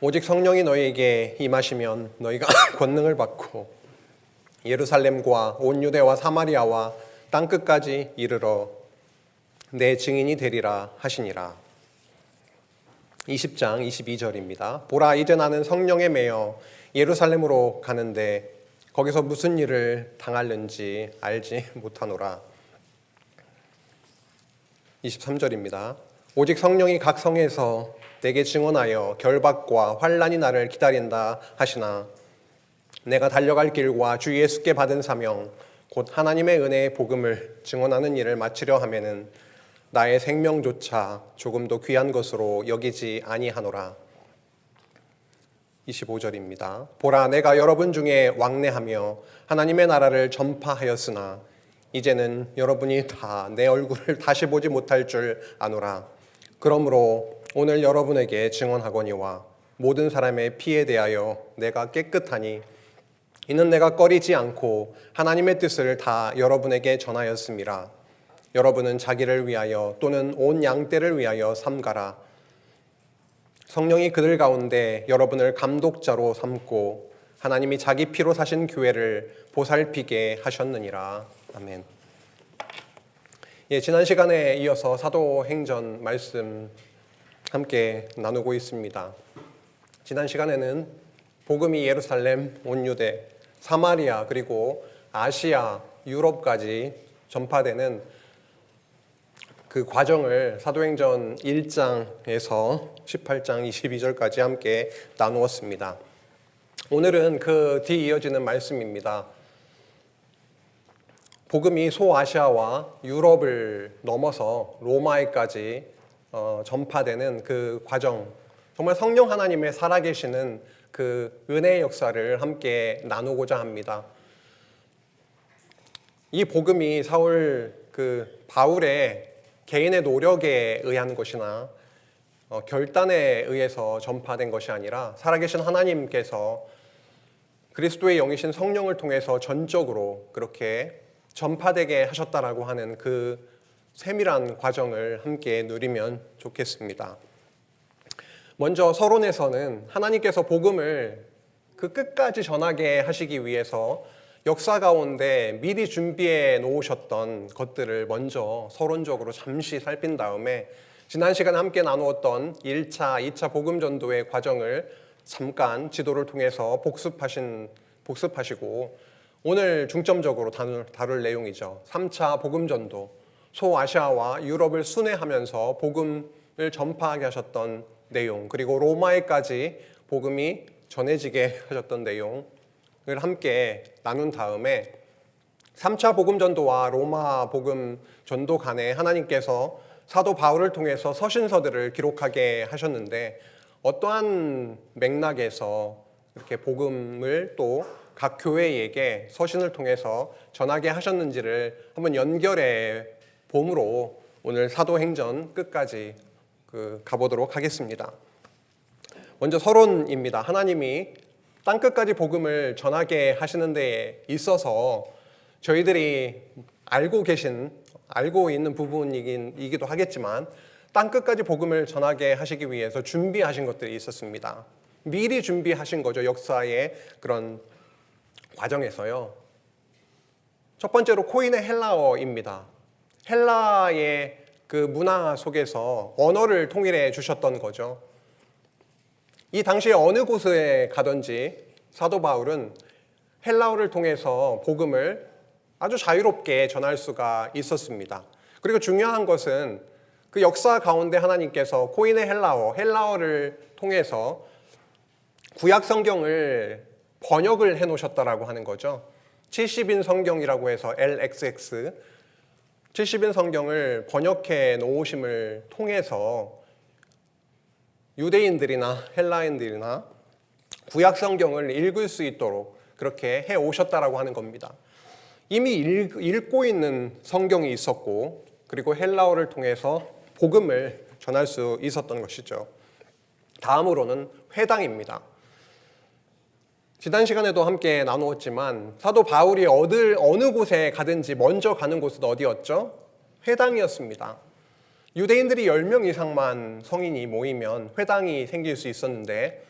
오직 성령이 너희에게 임하시면 너희가 권능을 받고 예루살렘과 온 유대와 사마리아와 땅끝까지 이르러 내 증인이 되리라 하시니라. 20장 22절입니다. 보라, 이제 나는 성령에 매여 예루살렘으로 가는데 거기서 무슨 일을 당할는지 알지 못하노라. 23절입니다. 오직 성령이 각 성에서 내게 증언하여 결박과 환난이 나를 기다린다 하시나 내가 달려갈 길과 주 예수께 받은 사명 곧 하나님의 은혜의 복음을 증언하는 일을 마치려 하면은 나의 생명조차 조금도 귀한 것으로 여기지 아니하노라. 25절입니다. 보라, 내가 여러분 중에 왕래하며 하나님의 나라를 전파하였으나 이제는 여러분이 다 내 얼굴을 다시 보지 못할 줄 아노라. 그러므로 오늘 여러분에게 증언하거니와 모든 사람의 피에 대하여 내가 깨끗하니 이는 내가 꺼리지 않고 하나님의 뜻을 다 여러분에게 전하였음이라. 여러분은 자기를 위하여 또는 온 양떼를 위하여 삼가라. 성령이 그들 가운데 여러분을 감독자로 삼고 하나님이 자기 피로 사신 교회를 보살피게 하셨느니라. 아멘. 지난 시간에 이어서 사도행전 말씀 함께 나누고 있습니다. 지난 시간에는 복음이 예루살렘, 온 유대, 사마리아 그리고 아시아, 유럽까지 전파되는 그 과정을 사도행전 1장에서 18장 22절까지 함께 나누었습니다. 오늘은 그 뒤 이어지는 말씀입니다. 복음이 소아시아와 유럽을 넘어서 로마에까지 전파되는 그 과정, 정말 성령 하나님의 살아계시는 그 은혜의 역사를 함께 나누고자 합니다. 이 복음이 바울의 개인의 노력에 의한 것이나 결단에 의해서 전파된 것이 아니라 살아계신 하나님께서 그리스도의 영이신 성령을 통해서 전적으로 그렇게 전파되게 하셨다라고 하는 그 세밀한 과정을 함께 누리면 좋겠습니다. 먼저 서론에서는 하나님께서 복음을 그 끝까지 전하게 하시기 위해서 역사 가운데 미리 준비해 놓으셨던 것들을 먼저 서론적으로 잠시 살핀 다음에 지난 시간에 함께 나누었던 1차, 2차 복음 전도의 과정을 잠깐 지도를 통해서 복습하시고 오늘 중점적으로 다룰 내용이죠. 3차 복음 전도, 소아시아와 유럽을 순회하면서 복음을 전파하게 하셨던 내용, 그리고 로마에까지 복음이 전해지게 하셨던 내용을 함께 나눈 다음에 3차 복음 전도와 로마 복음 전도 간에 하나님께서 사도 바울을 통해서 서신서들을 기록하게 하셨는데 어떠한 맥락에서 이렇게 복음을 또 각 교회에게 서신을 통해서 전하게 하셨는지를 한번 연결해 봄으로 오늘 사도행전 끝까지 가보도록 하겠습니다. 먼저 서론입니다. 하나님이 땅끝까지 복음을 전하게 하시는 데 있어서 저희들이 알고 있는 부분이기도 하겠지만 땅끝까지 복음을 전하게 하시기 위해서 준비하신 것들이 있었습니다. 미리 준비하신 거죠. 역사의 그런 과정에서요. 첫 번째로 코인의 헬라어입니다. 헬라의 그 문화 속에서 언어를 통일해 주셨던 거죠. 이 당시에 어느 곳에 가든지 사도 바울은 헬라어를 통해서 복음을 아주 자유롭게 전할 수가 있었습니다. 그리고 중요한 것은 그 역사 가운데 하나님께서 코인의 헬라어를 통해서 구약 성경을 번역을 해 놓으셨다라고 하는 거죠. 70인 성경이라고 해서 LXX 70인 성경을 번역해 놓으심을 통해서 유대인들이나 헬라인들이나 구약 성경을 읽을 수 있도록 그렇게 해 오셨다라고 하는 겁니다. 이미 읽고 있는 성경이 있었고 그리고 헬라어를 통해서 복음을 전할 수 있었던 것이죠. 다음으로는 회당입니다. 지난 시간에도 함께 나누었지만 사도 바울이 어느 곳에 가든지 먼저 가는 곳은 어디였죠? 회당이었습니다. 유대인들이 10명 이상만 성인이 모이면 회당이 생길 수 있었는데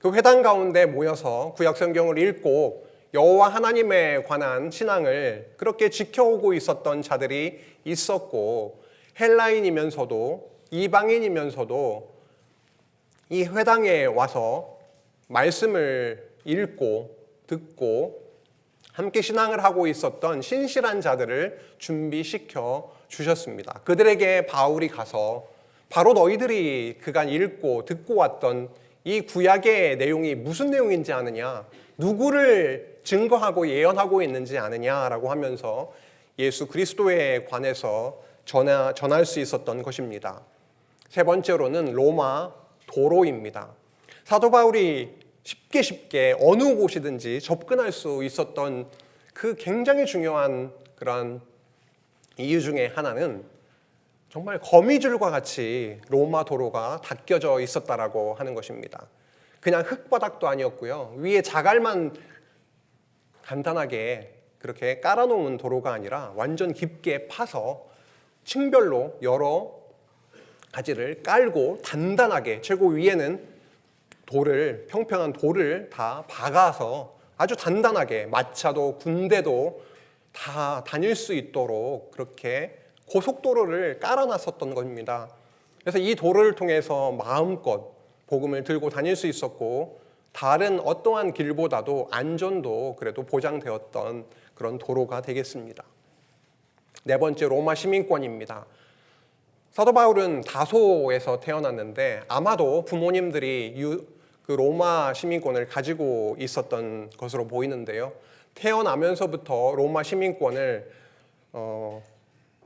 그 회당 가운데 모여서 구약 성경을 읽고 여호와 하나님에 관한 신앙을 그렇게 지켜오고 있었던 자들이 있었고, 헬라인이면서도 이방인이면서도 이 회당에 와서 말씀을 읽고 듣고 함께 신앙을 하고 있었던 신실한 자들을 준비시켜 주셨습니다. 그들에게 바울이 가서 바로 너희들이 그간 읽고 듣고 왔던 이 구약의 내용이 무슨 내용인지 아느냐, 누구를 증거하고 예언하고 있는지 아느냐라고 하면서 예수 그리스도에 관해서 전할 수 있었던 것입니다. 세 번째로는 로마 도로입니다. 사도 바울이 쉽게 어느 곳이든지 접근할 수 있었던 그 굉장히 중요한 그런 이유 중에 하나는 정말 거미줄과 같이 로마 도로가 닦여져 있었다라고 하는 것입니다. 그냥 흙바닥도 아니었고요. 위에 자갈만 간단하게 그렇게 깔아놓은 도로가 아니라 완전 깊게 파서 층별로 여러 가지를 깔고 단단하게, 최고 위에는 평평한 돌을 다 박아서 아주 단단하게 마차도 군대도 다 다닐 수 있도록 그렇게 고속도로를 깔아놨었던 겁니다. 그래서 이 도로를 통해서 마음껏 복음을 들고 다닐 수 있었고, 다른 어떠한 길보다도 안전도 그래도 보장되었던 그런 도로가 되겠습니다. 네 번째, 로마 시민권입니다. 사도 바울은 다소에서 태어났는데 아마도 부모님들이 그 로마 시민권을 가지고 있었던 것으로 보이는데요. 태어나면서부터 로마 시민권을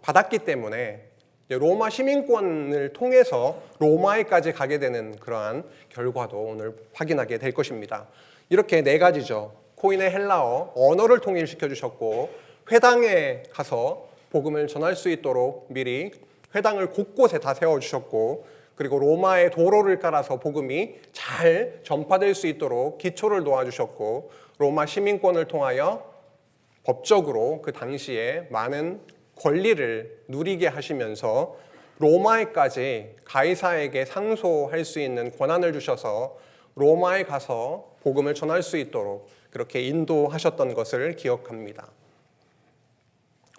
받았기 때문에 로마 시민권을 통해서 로마에까지 가게 되는 그러한 결과도 오늘 확인하게 될 것입니다. 이렇게 네 가지죠. 코인의 헬라어, 언어를 통일시켜 주셨고, 회당에 가서 복음을 전할 수 있도록 미리 회당을 곳곳에 다 세워주셨고, 그리고 로마의 도로를 깔아서 복음이 잘 전파될 수 있도록 기초를 놓아주셨고, 로마 시민권을 통하여 법적으로 그 당시에 많은 권리를 누리게 하시면서 로마에까지 가이사에게 상소할 수 있는 권한을 주셔서 로마에 가서 복음을 전할 수 있도록 그렇게 인도하셨던 것을 기억합니다.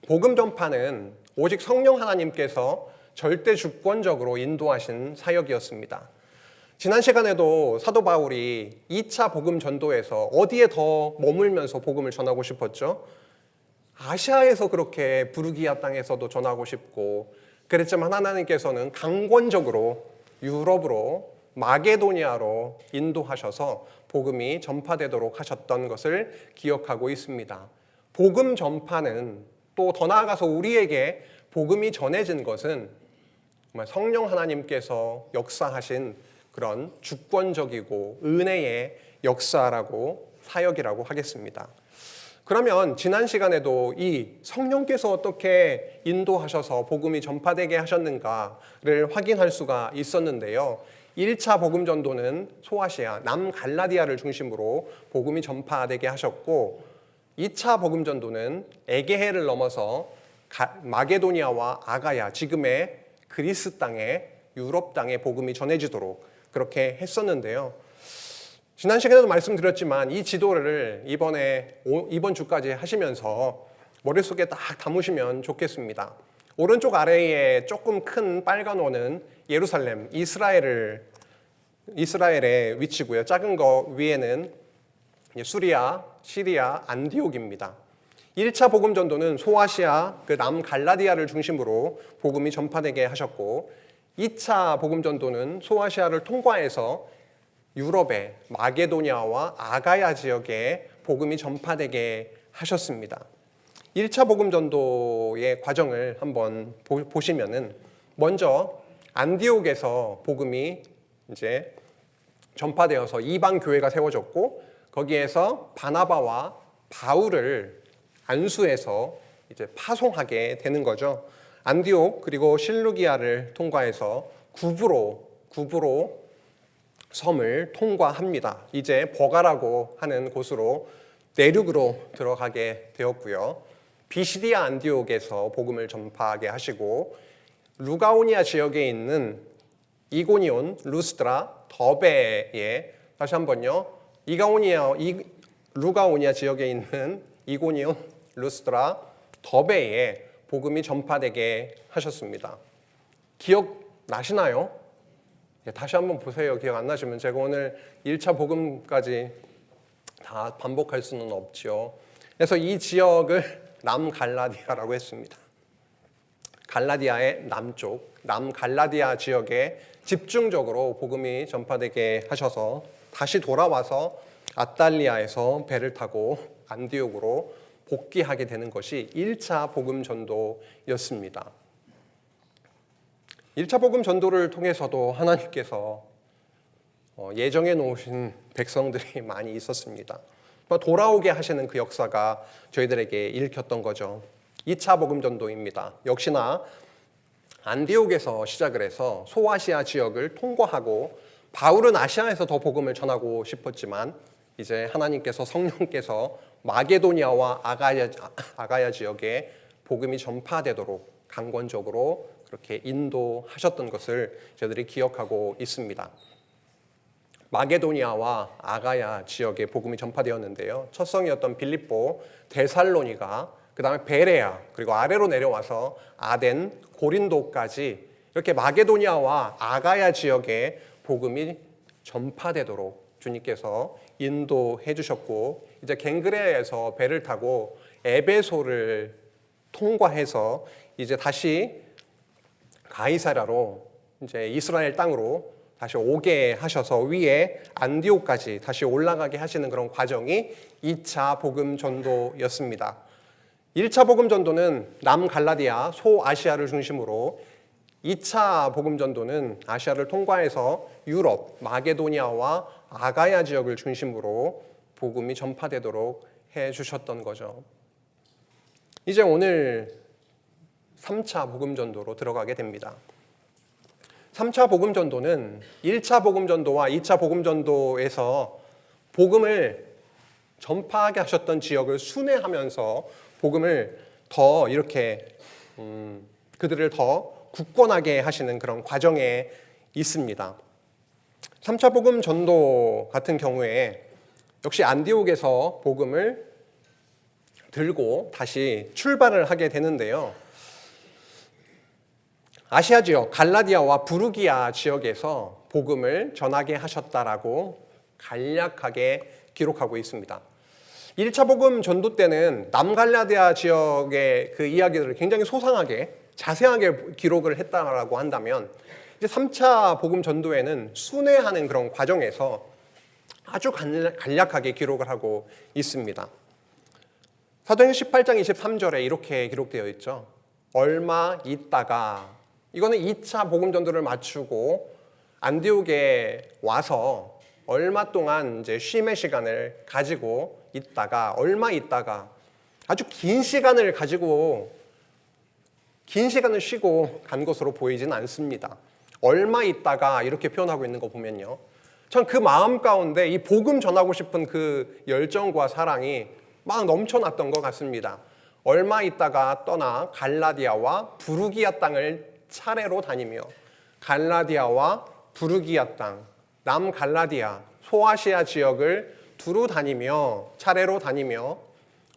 복음 전파는 오직 성령 하나님께서 절대 주권적으로 인도하신 사역이었습니다. 지난 시간에도 사도 바울이 2차 복음 전도에서 어디에 더 머물면서 복음을 전하고 싶었죠? 아시아에서 그렇게 부르기아 땅에서도 전하고 싶고 그랬지만 하나님께서는 강권적으로 유럽으로 마게도니아로 인도하셔서 복음이 전파되도록 하셨던 것을 기억하고 있습니다. 복음 전파는 또 더 나아가서 우리에게 복음이 전해진 것은 정말 성령 하나님께서 역사하신 그런 주권적이고 은혜의 역사라고 사역이라고 하겠습니다. 그러면 지난 시간에도 이 성령께서 어떻게 인도하셔서 복음이 전파되게 하셨는가를 확인할 수가 있었는데요. 1차 복음 전도는 소아시아, 남갈라디아를 중심으로 복음이 전파되게 하셨고, 2차 복음 전도는 에게해를 넘어서 마게도니아와 아가야, 지금의 그리스 땅에, 유럽 땅에 복음이 전해지도록 그렇게 했었는데요. 지난 시간에도 말씀드렸지만 이 지도를 이번 주까지 하시면서 머릿속에 딱 담으시면 좋겠습니다. 오른쪽 아래에 조금 큰 빨간 원은 예루살렘, 이스라엘의 위치고요. 작은 거 위에는 수리아, 시리아, 안디옥입니다. 1차 복음 전도는 소아시아, 그 남갈라디아를 중심으로 복음이 전파되게 하셨고, 2차 복음 전도는 소아시아를 통과해서 유럽의 마게도니아와 아가야 지역에 복음이 전파되게 하셨습니다. 1차 복음 전도의 과정을 한번 보시면은 먼저 안디옥에서 복음이 이제 전파되어서 이방 교회가 세워졌고, 거기에서 바나바와 바울을 안수해서 이제 파송하게 되는 거죠. 안디옥 그리고 실루기아를 통과해서 구브로 섬을 통과합니다. 이제 버가라고 하는 곳으로 내륙으로 들어가게 되었고요. 비시디아 안디옥에서 복음을 전파하게 하시고, 루가오니아 지역에 있는 이고니온, 루스드라, 더베에 다시 한번요. 루가오니아 지역에 있는 이고니온, 루스드라, 더베에 복음이 전파되게 하셨습니다. 기억 나시나요? 다시 한번 보세요. 기억 안 나시면 제가 오늘 1차 복음까지 다 반복할 수는 없죠. 그래서 이 지역을 남갈라디아라고 했습니다. 갈라디아의 남쪽, 남갈라디아 지역에 집중적으로 복음이 전파되게 하셔서 다시 돌아와서 아탈리아에서 배를 타고 안디옥으로 복귀하게 되는 것이 1차 복음 전도였습니다. 1차 복음 전도를 통해서도 하나님께서 예정해 놓으신 백성들이 많이 있었습니다. 돌아오게 하시는 그 역사가 저희들에게 읽혔던 거죠. 2차 복음 전도입니다. 역시나 안디옥에서 시작을 해서 소아시아 지역을 통과하고 바울은 아시아에서 더 복음을 전하고 싶었지만 이제 하나님께서 성령께서 마게도니아와 아가야 지역에 복음이 전파되도록 강권적으로 그렇게 인도하셨던 것을 저희들이 기억하고 있습니다. 마게도니아와 아가야 지역에 복음이 전파되었는데요. 첫 성이었던 빌립보, 데살로니가, 그 다음에 베레아, 그리고 아래로 내려와서 아덴, 고린도까지 이렇게 마게도니아와 아가야 지역에 복음이 전파되도록 주님께서 인도해 주셨고, 이제 갱그레아에서 배를 타고 에베소를 통과해서 이제 다시 가이사랴로 이제 이스라엘 땅으로 다시 오게 하셔서 위에 안디옥까지 다시 올라가게 하시는 그런 과정이 2차 복음 전도였습니다. 1차 복음 전도는 남갈라디아, 소아시아를 중심으로, 2차 복음 전도는 아시아를 통과해서 유럽, 마게도니아와 아가야 지역을 중심으로 복음이 전파되도록 해 주셨던 거죠. 이제 오늘 3차 복음 전도로 들어가게 됩니다. 3차 복음 전도는 1차 복음 전도와 2차 복음 전도에서 복음을 전파하게 하셨던 지역을 순회하면서 복음을 더 이렇게 그들을 더 굳건하게 하시는 그런 과정에 있습니다. 3차 복음 전도 같은 경우에 역시 안디옥에서 복음을 들고 다시 출발을 하게 되는데요. 아시아 지역, 갈라디아와 부르기아 지역에서 복음을 전하게 하셨다라고 간략하게 기록하고 있습니다. 1차 복음 전도 때는 남갈라디아 지역의 그 이야기들을 굉장히 소상하게 자세하게 기록을 했다라고 한다면, 이제 3차 복음 전도에는 순회하는 그런 과정에서 아주 간략하게 기록을 하고 있습니다. 사도행전 18장 23절에 이렇게 기록되어 있죠. 얼마 있다가, 이거는 2차 복음 전도를 마치고 안디옥에 와서 얼마 동안 이제 쉼의 시간을 가지고 있다가, 얼마 있다가, 아주 긴 시간을 가지고 긴 시간을 쉬고 간 것으로 보이진 않습니다. 얼마 있다가 이렇게 표현하고 있는 거 보면요, 전 그 마음 가운데 이 복음 전하고 싶은 그 열정과 사랑이 막 넘쳐났던 것 같습니다. 얼마 있다가 떠나 갈라디아와 부르기아 땅을 차례로 다니며, 갈라디아와 부르기아 땅, 남갈라디아, 소아시아 지역을 두루 다니며, 차례로 다니며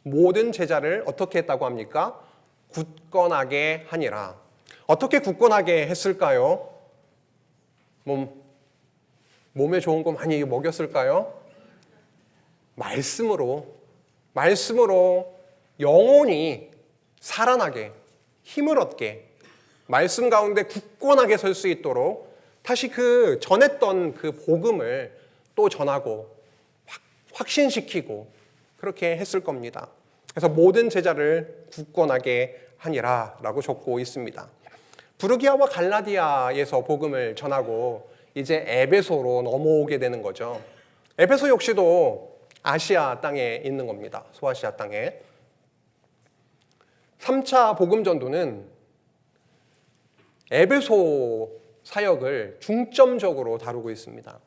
모든 제자를 어떻게 했다고 합니까? 굳건하게 하니라. 어떻게 굳건하게 했을까요? 몸에 좋은 거 많이 먹였을까요? 말씀으로 영혼이 살아나게, 힘을 얻게, 말씀 가운데 굳건하게 설 수 있도록 다시 그 전했던 그 복음을 또 전하고 확신시키고 그렇게 했을 겁니다. 그래서 모든 제자를 굳건하게 하니라 라고 적고 있습니다. 부르기아와 갈라디아에서 복음을 전하고 이제 에베소로 넘어오게 되는 거죠. 에베소 역시도 아시아 땅에 있는 겁니다. 소아시아 땅에. 3차 복음 전도는 에베소 사역을 중점적으로 다루고 있습니다.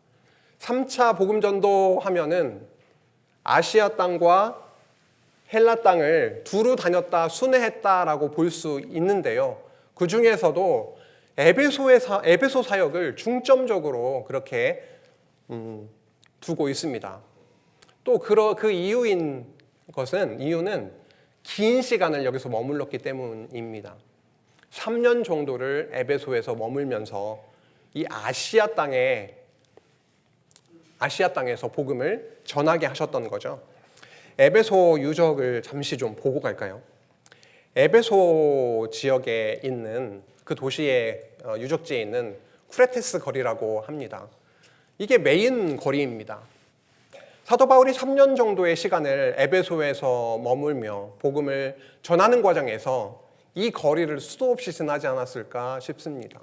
3차 복음 전도 하면은 아시아 땅과 헬라 땅을 두루 다녔다, 순회했다라고 볼 수 있는데요. 그 중에서도 에베소 사역을 중점적으로 그렇게 두고 있습니다. 또 그 이유는 긴 시간을 여기서 머물렀기 때문입니다. 3년 정도를 에베소에서 머물면서 이 아시아 땅에서 복음을 전하게 하셨던 거죠. 에베소 유적을 잠시 좀 보고 갈까요? 에베소 지역에 있는 그 도시의 유적지에 있는 쿠레테스 거리라고 합니다. 이게 메인 거리입니다. 사도 바울이 3년 정도의 시간을 에베소에서 머물며 복음을 전하는 과정에서 이 거리를 수도 없이 지나지 않았을까 싶습니다.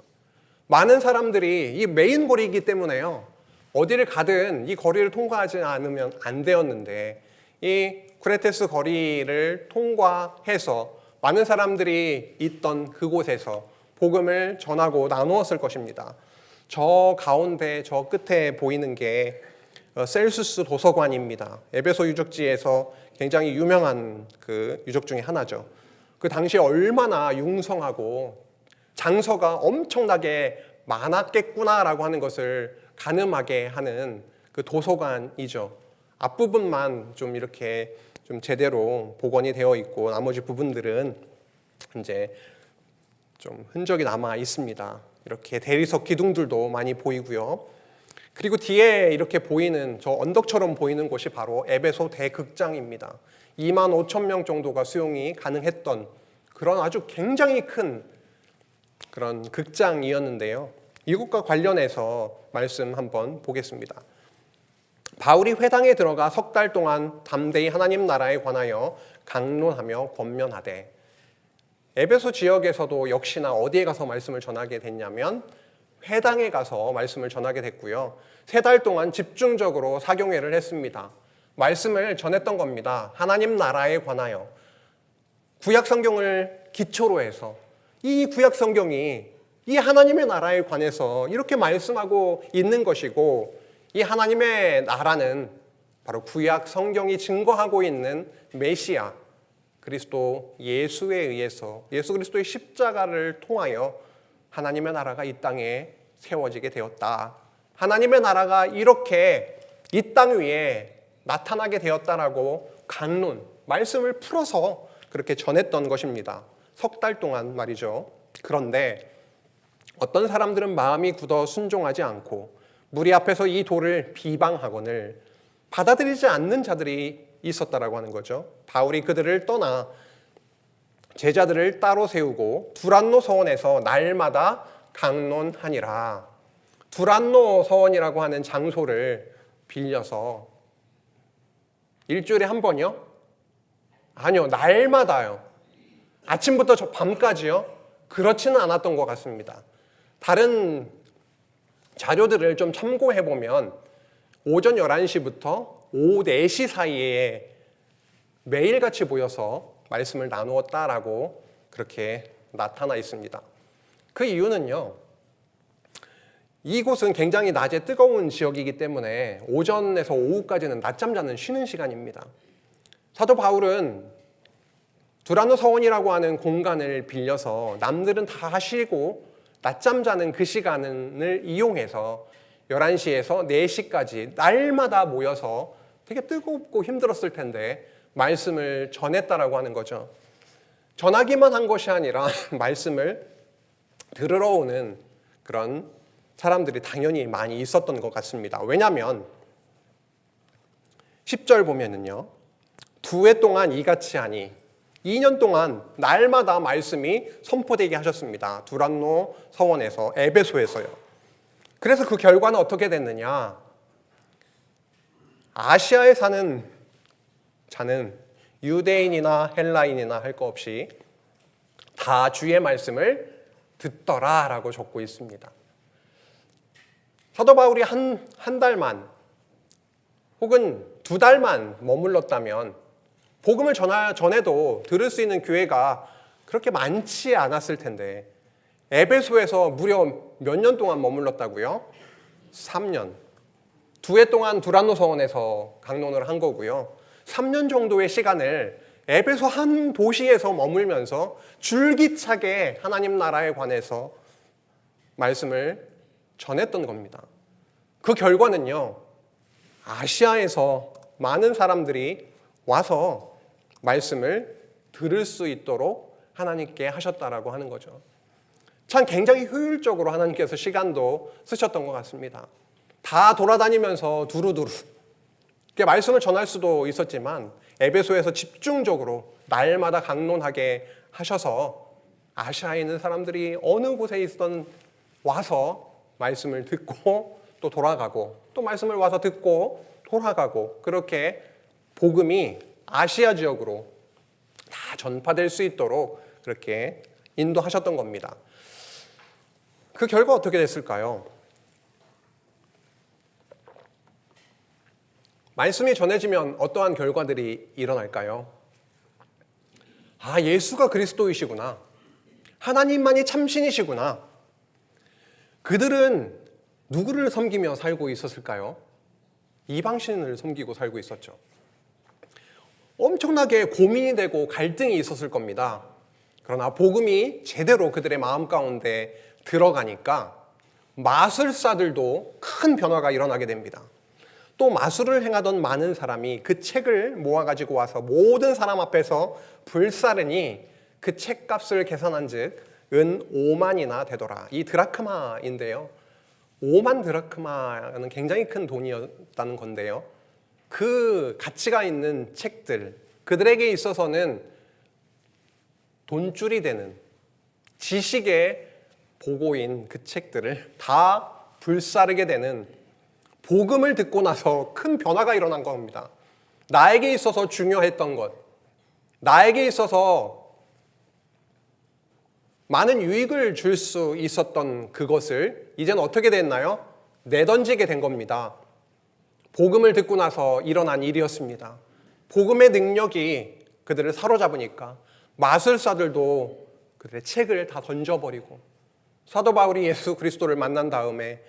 많은 사람들이 이 메인 거리이기 때문에요, 어디를 가든 이 거리를 통과하지 않으면 안 되었는데, 이 쿠레테스 거리를 통과해서 많은 사람들이 있던 그곳에서 복음을 전하고 나누었을 것입니다. 저 가운데 저 끝에 보이는 게 셀수스 도서관입니다. 에베소 유적지에서 굉장히 유명한 그 유적 중에 하나죠. 그 당시에 얼마나 융성하고 장서가 엄청나게 많았겠구나라고 하는 것을 가늠하게 하는 그 도서관이죠. 앞부분만 좀 이렇게 좀 제대로 복원이 되어 있고, 나머지 부분들은 이제 좀 흔적이 남아 있습니다. 이렇게 대리석 기둥들도 많이 보이고요. 그리고 뒤에 이렇게 보이는 저 언덕처럼 보이는 곳이 바로 에베소 대극장입니다. 25,000명 정도가 수용이 가능했던 그런 아주 굉장히 큰 그런 극장이었는데요. 이것과 관련해서 말씀 한번 보겠습니다. 바울이 회당에 들어가 석 달 동안 담대히 하나님 나라에 관하여 강론하며 권면하되, 에베소 지역에서도 역시나 어디에 가서 말씀을 전하게 됐냐면 회당에 가서 말씀을 전하게 됐고요. 3달 동안 집중적으로 사경회를 했습니다. 말씀을 전했던 겁니다. 하나님 나라에 관하여 구약 성경을 기초로 해서 이 구약 성경이 이 하나님의 나라에 관해서 이렇게 말씀하고 있는 것이고, 이 하나님의 나라는 바로 구약 성경이 증거하고 있는 메시아 그리스도 예수에 의해서, 예수 그리스도의 십자가를 통하여 하나님의 나라가 이 땅에 세워지게 되었다. 하나님의 나라가 이렇게 이 땅 위에 나타나게 되었다라고 강론, 말씀을 풀어서 그렇게 전했던 것입니다. 석 달 동안 말이죠. 그런데 어떤 사람들은 마음이 굳어 순종하지 않고 무리 앞에서 이 도를 비방하거늘 받아들이지 않는 자들이 있었다라고 하는 거죠. 바울이 그들을 떠나 제자들을 따로 세우고 두란노 서원에서 날마다 강론하니라. 두란노 서원이라고 하는 장소를 빌려서 일주일에 한 번이요? 아니요, 날마다요. 아침부터 저 밤까지요? 그렇지는 않았던 것 같습니다. 다른 자료들을 좀 참고해 보면 오전 11시부터 오후 4시 사이에 매일같이 모여서 말씀을 나누었다라고 그렇게 나타나 있습니다. 그 이유는요, 이곳은 굉장히 낮에 뜨거운 지역이기 때문에 오전에서 오후까지는 낮잠 자는 쉬는 시간입니다. 사도 바울은 두라노 서원이라고 하는 공간을 빌려서 남들은 다 쉬고 낮잠 자는 그 시간을 이용해서 11시에서 4시까지 날마다 모여서 되게 뜨겁고 힘들었을 텐데 말씀을 전했다라고 하는 거죠. 전하기만 한 것이 아니라 말씀을 들으러 오는 그런 사람들이 당연히 많이 있었던 것 같습니다. 왜냐하면 10절 보면은요, 2해 동안 이같이 하니 2년 동안 날마다 말씀이 선포되게 하셨습니다. 두란노 서원에서, 에베소에서요. 그래서 그 결과는 어떻게 됐느냐? 아시아에 사는 자는 유대인이나 헬라인이나 할 거 없이 다 주의 말씀을 듣더라라고 적고 있습니다. 사도 바울이 한 달만 혹은 2달만 머물렀다면 복음을 전해도 들을 수 있는 교회가 그렇게 많지 않았을 텐데 에베소에서 무려 몇 년 동안 머물렀다고요? 3년. 2해 동안 두란노 서원에서 강론을 한 거고요. 3년 정도의 시간을 에베소 한 도시에서 머물면서 줄기차게 하나님 나라에 관해서 말씀을 전했던 겁니다. 그 결과는요, 아시아에서 많은 사람들이 와서 말씀을 들을 수 있도록 하나님께 하셨다라고 하는 거죠. 참 굉장히 효율적으로 하나님께서 시간도 쓰셨던 것 같습니다. 다 돌아다니면서 두루두루 말씀을 전할 수도 있었지만 에베소에서 집중적으로 날마다 강론하게 하셔서 아시아에 있는 사람들이 어느 곳에 있던 와서 말씀을 듣고 또 돌아가고 또 말씀을 와서 듣고 돌아가고 그렇게 복음이 아시아 지역으로 다 전파될 수 있도록 그렇게 인도하셨던 겁니다. 그 결과 어떻게 됐을까요? 말씀이 전해지면 어떠한 결과들이 일어날까요? 아, 예수가 그리스도이시구나. 하나님만이 참신이시구나. 그들은 누구를 섬기며 살고 있었을까요? 이방신을 섬기고 살고 있었죠. 엄청나게 고민이 되고 갈등이 있었을 겁니다. 그러나 복음이 제대로 그들의 마음 가운데 들어가니까 마술사들도 큰 변화가 일어나게 됩니다. 또 마술을 행하던 많은 사람이 그 책을 모아가지고 와서 모든 사람 앞에서 불사르니 그 책값을 계산한 즉 은 5만이나 되더라. 이 드라크마인데요. 5만 드라크마는 굉장히 큰 돈이었다는 건데요. 그 가치가 있는 책들, 그들에게 있어서는 돈줄이 되는 지식의 보고인 그 책들을 다 불사르게 되는 복음을 듣고 나서 큰 변화가 일어난 겁니다. 나에게 있어서 중요했던 것, 나에게 있어서 많은 유익을 줄 수 있었던 그것을 이제는 어떻게 됐나요? 내던지게 된 겁니다. 복음을 듣고 나서 일어난 일이었습니다. 복음의 능력이 그들을 사로잡으니까 마술사들도 그들의 책을 다 던져버리고 사도 바울이 예수 그리스도를 만난 다음에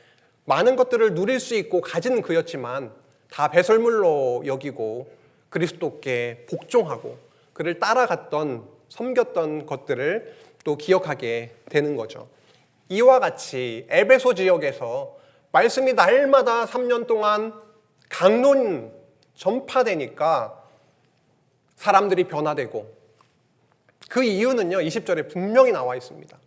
많은 것들을 누릴 수 있고 가진 그였지만 다 배설물로 여기고 그리스도께 복종하고 그를 따라갔던 섬겼던 것들을 또 기억하게 되는 거죠. 이와 같이 에베소 지역에서 말씀이 날마다 3년 동안 강론 전파되니까 사람들이 변화되고 그 이유는요 20절에 분명히 나와 있습니다.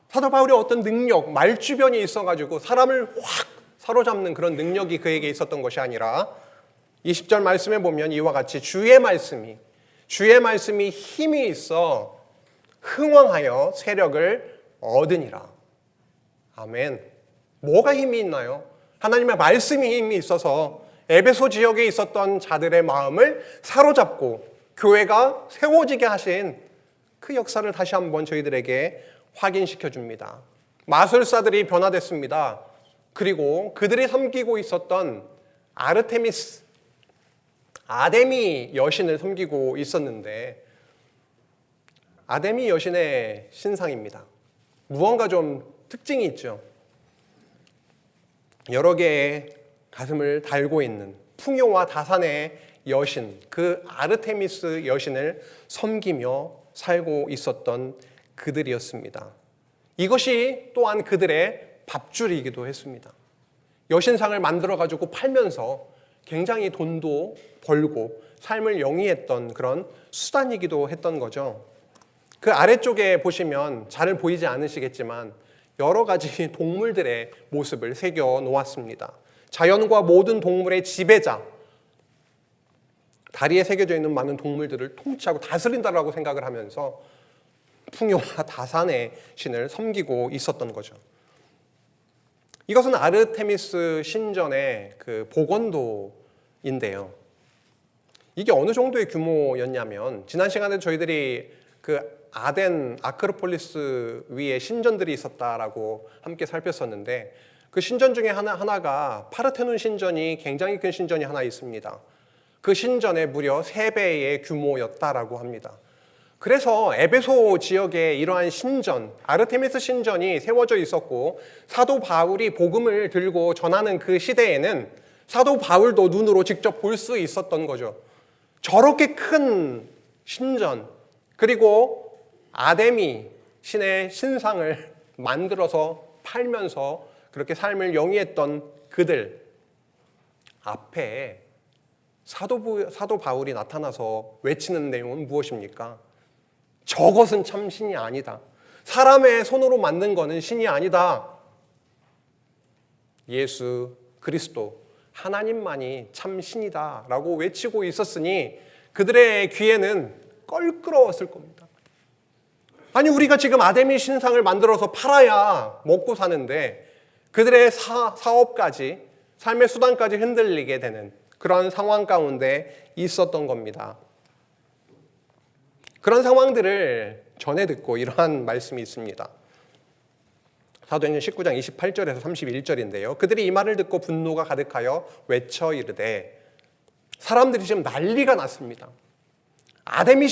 사도 바울이 어떤 능력, 말주변이 있어가지고 사람을 확 사로잡는 그런 능력이 그에게 있었던 것이 아니라 20절 말씀에 보면 이와 같이 주의 말씀이 힘이 있어 흥왕하여 세력을 얻으니라. 아멘. 뭐가 힘이 있나요? 하나님의 말씀이 힘이 있어서 에베소 지역에 있었던 자들의 마음을 사로잡고 교회가 세워지게 하신 그 역사를 다시 한번 저희들에게 확인시켜 줍니다. 마술사들이 변화됐습니다. 그리고 그들이 섬기고 있었던 아르테미스, 아데미 여신을 섬기고 있었는데 아데미 여신의 신상입니다. 무언가 좀 특징이 있죠. 여러 개의 가슴을 달고 있는 풍요와 다산의 여신, 그 아르테미스 여신을 섬기며 살고 있었던 그들이었습니다. 이것이 또한 그들의 밥줄이기도 했습니다. 여신상을 만들어가지고 팔면서 굉장히 돈도 벌고 삶을 영위했던 그런 수단이기도 했던 거죠. 그 아래쪽에 보시면 잘 보이지 않으시겠지만 여러 가지 동물들의 모습을 새겨 놓았습니다. 자연과 모든 동물의 지배자, 다리에 새겨져 있는 많은 동물들을 통치하고 다스린다라고 생각을 하면서 풍요와 다산의 신을 섬기고 있었던 거죠. 이것은 아르테미스 신전의 그 복원도인데요. 이게 어느 정도의 규모였냐면 지난 시간에 저희들이 그 아덴 아크로폴리스 위에 신전들이 있었다라고 함께 살폈었는데 그 신전 중에 하나가 파르테논 신전이 굉장히 큰 신전이 하나 있습니다. 그 신전의 무려 3배의 규모였다라고 합니다. 그래서 에베소 지역에 이러한 신전, 아르테미스 신전이 세워져 있었고 사도 바울이 복음을 들고 전하는 그 시대에는 사도 바울도 눈으로 직접 볼 수 있었던 거죠. 저렇게 큰 신전, 그리고 아데미 신의 신상을 만들어서 팔면서 그렇게 삶을 영위했던 그들, 앞에 사도 바울이 나타나서 외치는 내용은 무엇입니까? 저것은 참 신이 아니다. 사람의 손으로 만든 것은 신이 아니다. 예수 그리스도 하나님만이 참 신이다 라고 외치고 있었으니 그들의 귀에는 껄끄러웠을 겁니다. 아니, 우리가 지금 아데미 신상을 만들어서 팔아야 먹고 사는데 그들의 사업까지, 삶의 수단까지 흔들리게 되는 그런 상황 가운데 있었던 겁니다. 그런 상황들을 전해 듣고 이러한 말씀이 있습니다. 사도행전 19장 28절에서 31절인데요. 그들이 이 말을 듣고 분노가 가득하여 외쳐 이르되, 사람들이 지금 난리가 났습니다. 아데미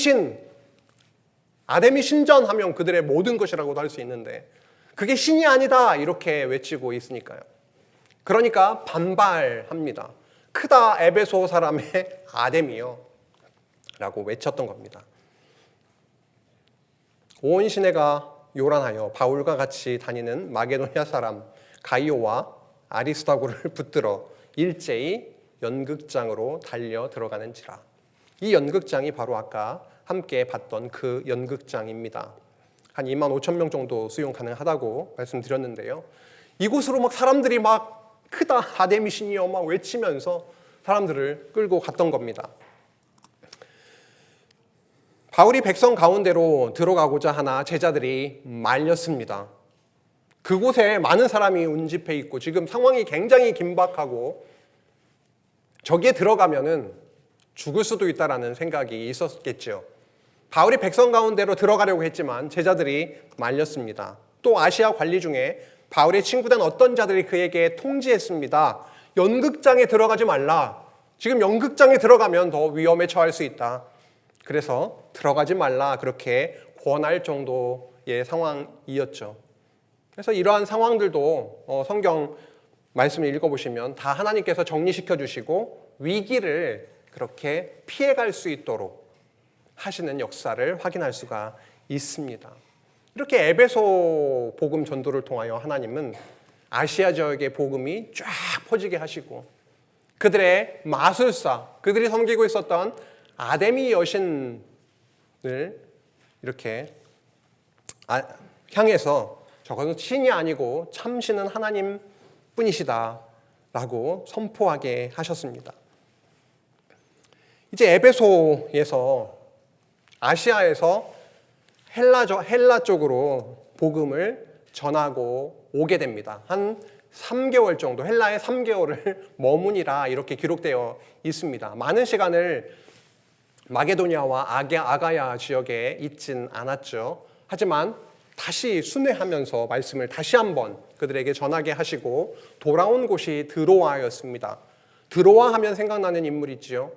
신전하면 그들의 모든 것이라고도 할 수 있는데 그게 신이 아니다 이렇게 외치고 있으니까요. 그러니까 반발합니다. 크다 에베소 사람의 아데미요 라고 외쳤던 겁니다. 온 시내가 요란하여 바울과 같이 다니는 마게도냐 사람 가이오와 아리스다고를 붙들어 일제히 연극장으로 달려 들어가는지라. 이 연극장이 바로 아까 함께 봤던 그 연극장입니다. 한 2만 5천 명 정도 수용 가능하다고 말씀드렸는데요. 이곳으로 막 사람들이 막 크다 아데미 신이여 막 외치면서 사람들을 끌고 갔던 겁니다. 바울이 백성 가운데로 들어가고자 하나 제자들이 말렸습니다. 그곳에 많은 사람이 운집해 있고 지금 상황이 굉장히 긴박하고 저기에 들어가면은 죽을 수도 있다라는 생각이 있었겠죠. 바울이 백성 가운데로 들어가려고 했지만 제자들이 말렸습니다. 또 아시아 관리 중에 바울의 친구된 어떤 자들이 그에게 통지했습니다. 연극장에 들어가지 말라. 지금 연극장에 들어가면 더 위험에 처할 수 있다. 그래서 들어가지 말라 그렇게 권할 정도의 상황이었죠. 그래서 이러한 상황들도 성경 말씀을 읽어보시면 다 하나님께서 정리시켜 주시고 위기를 그렇게 피해갈 수 있도록 하시는 역사를 확인할 수가 있습니다. 이렇게 에베소 복음 전도를 통하여 하나님은 아시아 지역의 복음이 쫙 퍼지게 하시고 그들의 마술사, 그들이 섬기고 있었던 아데미 여신을 이렇게 향해서 저것은 신이 아니고 참신은 하나님 뿐이시다 라고 선포하게 하셨습니다. 이제 에베소에서 아시아에서 헬라 쪽으로 복음을 전하고 오게 됩니다. 한 3개월 정도, 헬라에 3개월을 머무니라 이렇게 기록되어 있습니다. 많은 시간을 마게도냐와 아가야 지역에 있진 않았죠. 하지만 다시 순회하면서 말씀을 다시 한번 그들에게 전하게 하시고 돌아온 곳이 드로아였습니다. 드로아 하면 생각나는 인물이지요.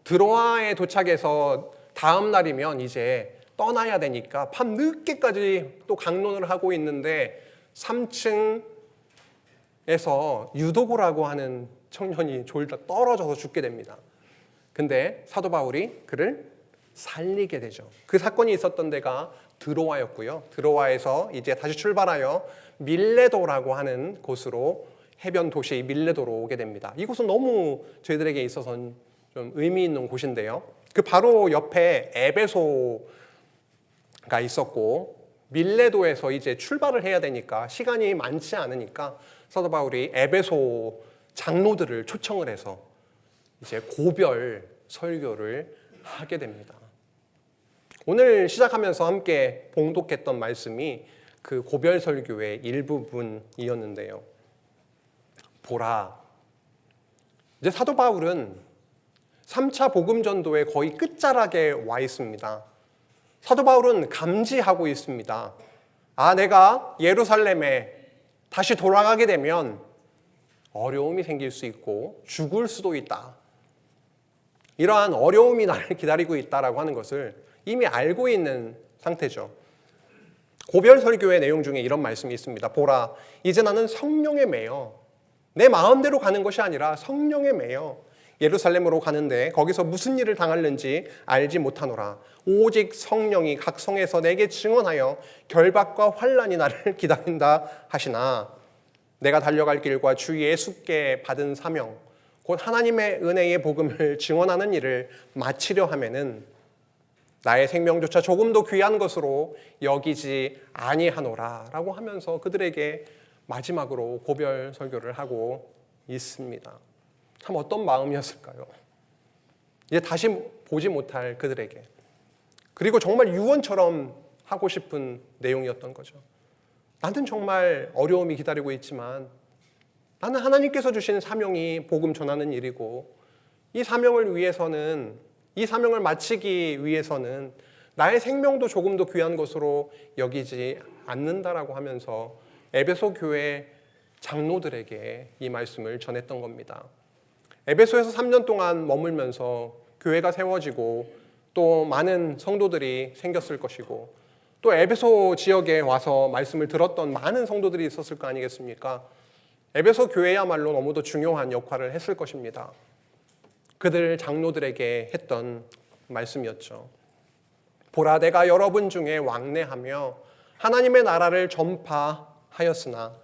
드로아에 도착해서 다음 날이면 이제 떠나야 되니까 밤 늦게까지 또 강론을 하고 있는데 3층에서 유도고라고 하는 청년이 졸다 떨어져서 죽게 됩니다. 근데 사도 바울이 그를 살리게 되죠. 그 사건이 있었던 데가 드로아였고요. 드로아에서 이제 다시 출발하여 밀레도라고 하는 곳으로 해변 도시 밀레도로 오게 됩니다. 이곳은 너무 저희들에게 있어서는 좀 의미 있는 곳인데요. 그 바로 옆에 에베소가 있었고 밀레도에서 이제 출발을 해야 되니까 시간이 많지 않으니까 사도 바울이 에베소 장로들을 초청을 해서 이제 고별 설교를 하게 됩니다. 오늘 시작하면서 함께 봉독했던 말씀이 그 고별 설교의 일부분이었는데요. 보라, 이제 사도 바울은 3차 복음 전도의 거의 끝자락에 와 있습니다. 사도 바울은 감지하고 있습니다. 내가 예루살렘에 다시 돌아가게 되면 어려움이 생길 수 있고 죽을 수도 있다. 이러한 어려움이 나를 기다리고 있다라고 하는 것을 이미 알고 있는 상태죠. 고별 설교의 내용 중에 이런 말씀이 있습니다. 보라, 이제 나는 성령에 매여 내 마음대로 가는 것이 아니라 성령에 매여 예루살렘으로 가는데 거기서 무슨 일을 당하는지 알지 못하노라. 오직 성령이 각 성에서 내게 증언하여 결박과 환난이 나를 기다린다 하시나 내가 달려갈 길과 주 예수께 받은 사명 곧 하나님의 은혜의 복음을 증언하는 일을 마치려 하면은 나의 생명조차 조금도 귀한 것으로 여기지 아니하노라 라고 하면서 그들에게 마지막으로 고별 설교를 하고 있습니다. 참 어떤 마음이었을까요? 이제 다시 보지 못할 그들에게, 그리고 정말 유언처럼 하고 싶은 내용이었던 거죠. 나는 정말 어려움이 기다리고 있지만 나는 하나님께서 주신 사명이 복음 전하는 일이고, 이 사명을 위해서는, 이 사명을 마치기 위해서는 나의 생명도 조금도 귀한 것으로 여기지 않는다라고 하면서 에베소 교회 장로들에게 이 말씀을 전했던 겁니다. 에베소에서 3년 동안 머물면서 교회가 세워지고 또 많은 성도들이 생겼을 것이고, 또 에베소 지역에 와서 말씀을 들었던 많은 성도들이 있었을 거 아니겠습니까? 에베소 교회야말로 너무도 중요한 역할을 했을 것입니다. 그들 장로들에게 했던 말씀이었죠. 보라, 내가 여러분 중에 왕래하며 하나님의 나라를 전파하였으나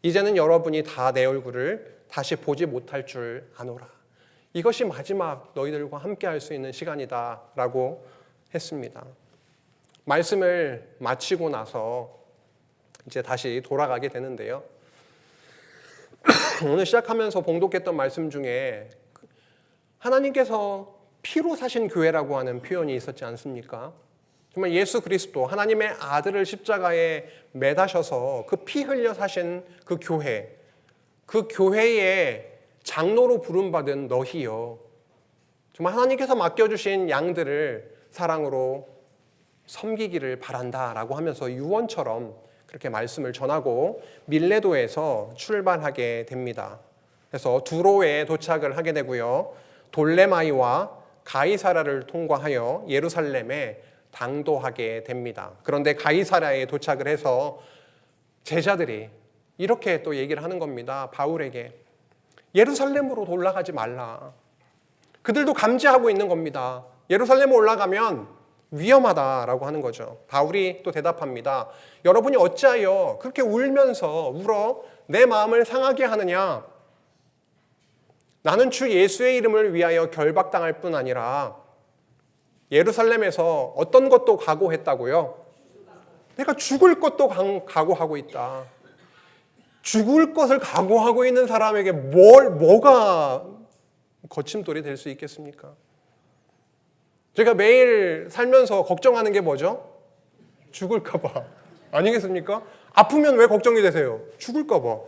이제는 여러분이 다 내 얼굴을 다시 보지 못할 줄 아노라. 이것이 마지막 너희들과 함께 할 수 있는 시간이다 라고 했습니다. 말씀을 마치고 나서 이제 다시 돌아가게 되는데요. 오늘 시작하면서 봉독했던 말씀 중에 하나님께서 피로 사신 교회라고 하는 표현이 있었지 않습니까? 정말 예수 그리스도 하나님의 아들을 십자가에 매다셔서 그 피 흘려 사신 그 교회, 그 교회의 장로로 부름받은 너희여, 정말 하나님께서 맡겨주신 양들을 사랑으로 섬기기를 바란다라고 하면서 유언처럼 그렇게 말씀을 전하고 밀레도에서 출발하게 됩니다. 그래서 두로에 도착을 하게 되고요. 돌레마이와 가이사라를 통과하여 예루살렘에 당도하게 됩니다. 그런데 가이사라에 도착을 해서 제자들이 이렇게 또 얘기를 하는 겁니다. 바울에게 예루살렘으로 올라가지 말라. 그들도 감지하고 있는 겁니다. 예루살렘에 올라가면 위험하다라고 하는 거죠. 바울이 또 대답합니다. 여러분이 어찌하여 그렇게 울면서 울어 내 마음을 상하게 하느냐? 나는 주 예수의 이름을 위하여 결박당할 뿐 아니라 예루살렘에서 어떤 것도 각오했다고요? 내가 죽을 것도 각오하고 있다. 죽을 것을 각오하고 있는 사람에게 뭐가 거침돌이 될 수 있겠습니까? 제가 매일 살면서 걱정하는 게 뭐죠? 죽을까 봐. 아니겠습니까? 아프면 왜 걱정이 되세요? 죽을까 봐.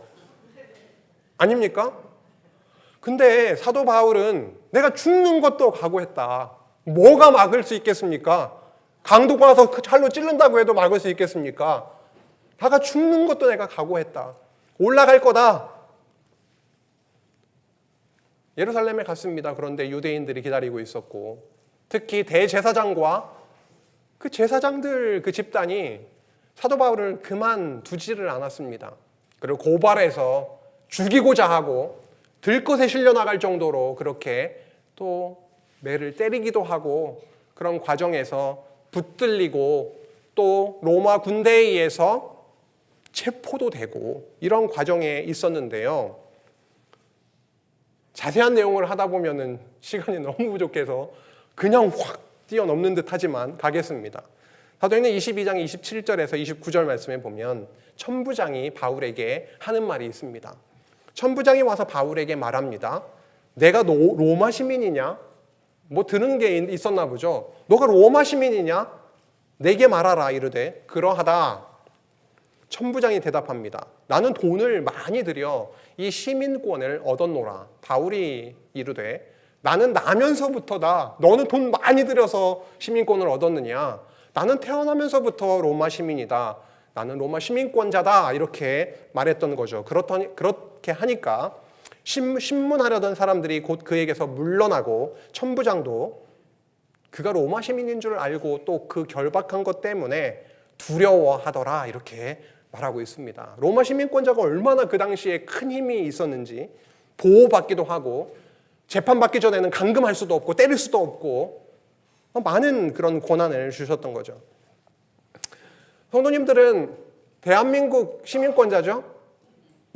아닙니까? 근데 사도 바울은 내가 죽는 것도 각오했다. 뭐가 막을 수 있겠습니까? 강도가 와서 칼로 찌른다고 해도 막을 수 있겠습니까? 다가 죽는 것도 내가 각오했다. 올라갈 거다. 예루살렘에 갔습니다. 그런데 유대인들이 기다리고 있었고, 특히 대제사장과 그 제사장들 그 집단이 사도 바울을 그만두지를 않았습니다. 그리고 고발해서 죽이고자 하고 들것에 실려나갈 정도로 그렇게 또 매를 때리기도 하고, 그런 과정에서 붙들리고 또 로마 군대에 의해서 체포도 되고 이런 과정에 있었는데요. 자세한 내용을 하다 보면은 시간이 너무 부족해서 그냥 확 뛰어넘는 듯 하지만 가겠습니다. 사도행전 22장 27절에서 29절 말씀에 보면 천부장이 바울에게 하는 말이 있습니다. 천부장이 와서 바울에게 말합니다. 내가 로마 시민이냐? 뭐 들은 게 있었나 보죠. 너가 로마 시민이냐? 내게 말하라 이르되 그러하다. 천부장이 대답합니다. 나는 돈을 많이 들여 이 시민권을 얻었노라. 바울이 이르되 나는 나면서부터다. 너는 돈 많이 들여서 시민권을 얻었느냐? 나는 태어나면서부터 로마 시민이다. 나는 로마 시민권자다. 이렇게 말했던 거죠. 그렇게 하니까 신문하려던 사람들이 곧 그에게서 물러나고, 천부장도 그가 로마 시민인 줄 알고 또 그 결박한 것 때문에 두려워하더라. 이렇게 말하고 있습니다. 로마 시민권자가 얼마나 그 당시에 큰 힘이 있었는지, 보호받기도 하고 재판받기 전에는 감금할 수도 없고 때릴 수도 없고 많은 그런 권한을 주셨던 거죠. 성도님들은 대한민국 시민권자죠?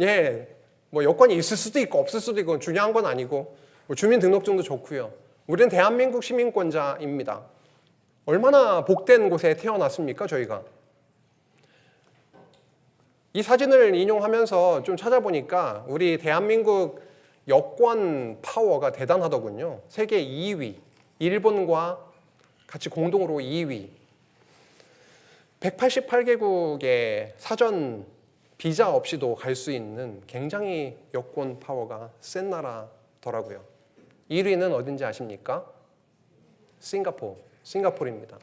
예, 뭐 여권이 있을 수도 있고 없을 수도 있고 중요한 건 아니고 뭐 주민등록증도 좋고요. 우리는 대한민국 시민권자입니다. 얼마나 복된 곳에 태어났습니까, 저희가? 이 사진을 인용하면서 좀 찾아보니까 우리 대한민국 여권 파워가 대단하더군요. 세계 2위, 일본과 같이 공동으로 2위. 188개국의 사전 비자 없이도 갈 수 있는 굉장히 여권 파워가 센 나라더라고요. 1위는 어딘지 아십니까? 싱가포르입니다.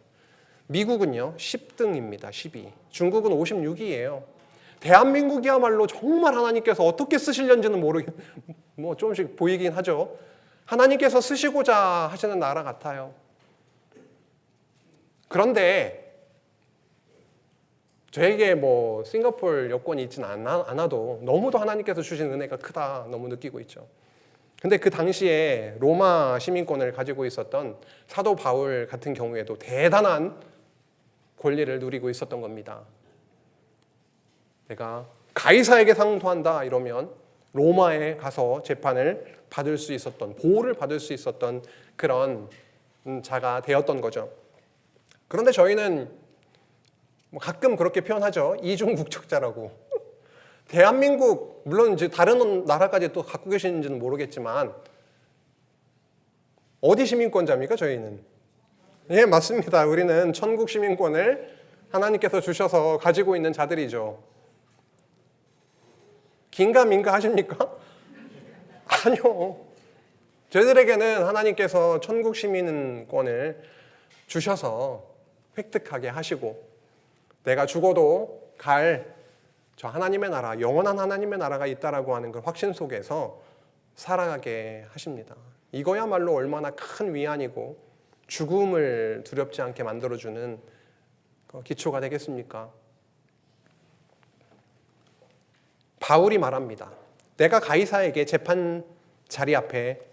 미국은요 10등입니다. 10위. 중국은 56위예요. 대한민국이야말로 정말 하나님께서 어떻게 쓰시려는지는 뭐 조금씩 보이긴 하죠. 하나님께서 쓰시고자 하시는 나라 같아요. 그런데 저에게 뭐 싱가포르 여권이 있진 않아도 너무도 하나님께서 주신 은혜가 크다 너무 느끼고 있죠. 근데 그 당시에 로마 시민권을 가지고 있었던 사도 바울 같은 경우에도 대단한 권리를 누리고 있었던 겁니다. 내가 가이사에게 상소한다 이러면 로마에 가서 재판을 받을 수 있었던, 보호를 받을 수 있었던 그런 자가 되었던 거죠. 그런데 저희는 가끔 그렇게 표현하죠. 이중국적자라고. 대한민국, 물론 이제 다른 나라까지 또 갖고 계시는지는 모르겠지만 어디 시민권자입니까, 저희는? 예, 맞습니다. 우리는 천국 시민권을 하나님께서 주셔서 가지고 있는 자들이죠. 긴가민가 하십니까? 아니요. 저희들에게는 하나님께서 천국 시민권을 주셔서 획득하게 하시고 내가 죽어도 갈 저 하나님의 나라, 영원한 하나님의 나라가 있다라고 하는 그 확신 속에서 살아가게 하십니다. 이거야말로 얼마나 큰 위안이고 죽음을 두렵지 않게 만들어주는 기초가 되겠습니까? 바울이 말합니다. 내가 가이사의 재판 자리 앞에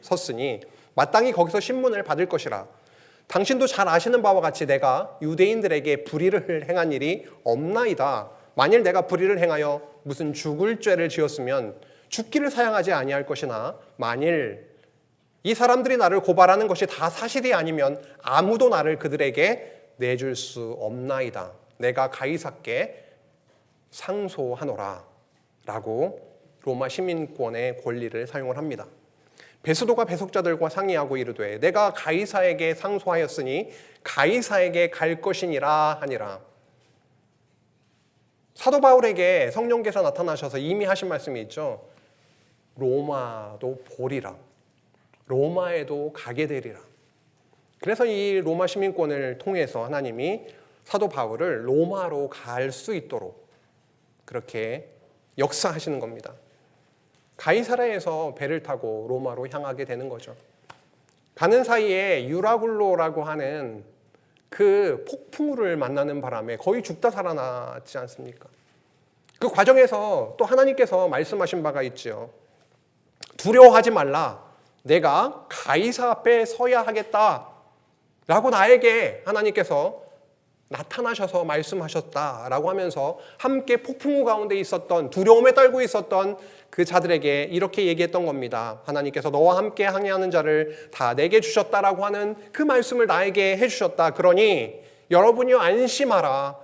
섰으니 마땅히 거기서 신문을 받을 것이라. 당신도 잘 아시는 바와 같이 내가 유대인들에게 불의를 행한 일이 없나이다. 만일 내가 불의를 행하여 무슨 죽을 죄를 지었으면 죽기를 사양하지 아니할 것이나 만일 이 사람들이 나를 고발하는 것이 다 사실이 아니면 아무도 나를 그들에게 내줄 수 없나이다. 내가 가이사께 상소하노라 라고 로마 시민권의 권리를 사용을 합니다. 베스도가 배속자들과 상의하고 이르되 내가 가이사에게 상소하였으니 가이사에게 갈 것이니라 하니라. 사도 바울에게 성령께서 나타나셔서 이미 하신 말씀이 있죠. 로마도 보리라. 로마에도 가게 되리라. 그래서 이 로마 시민권을 통해서 하나님이 사도 바울을 로마로 갈 수 있도록 그렇게 역사하시는 겁니다. 가이사라에서 배를 타고 로마로 향하게 되는 거죠. 가는 사이에 유라굴로라고 하는 그 폭풍우를 만나는 바람에 거의 죽다 살아났지 않습니까? 그 과정에서 또 하나님께서 말씀하신 바가 있죠. 두려워하지 말라. 내가 가이사 앞에 서야 하겠다. 라고 나에게 하나님께서 나타나셔서 말씀하셨다라고 하면서 함께 폭풍우 가운데 있었던 두려움에 떨고 있었던 그 자들에게 이렇게 얘기했던 겁니다. 하나님께서 너와 함께 항해하는 자를 다 내게 주셨다라고 하는 그 말씀을 나에게 해주셨다. 그러니 여러분이 안심하라.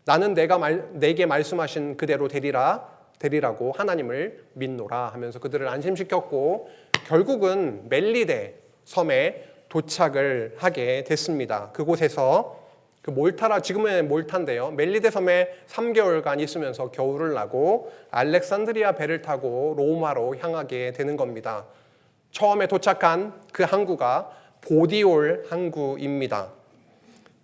나는 내게 말씀하신 그대로 되리라고 하나님을 믿노라 하면서 그들을 안심시켰고 결국은 멜리데 섬에 도착을 하게 됐습니다. 그곳에서 그 몰타라 지금의 몰타인데요. 멜리데 섬에 3개월간 있으면서 겨울을 나고 알렉산드리아 배를 타고 로마로 향하게 되는 겁니다. 처음에 도착한 그 항구가 보디올 항구입니다.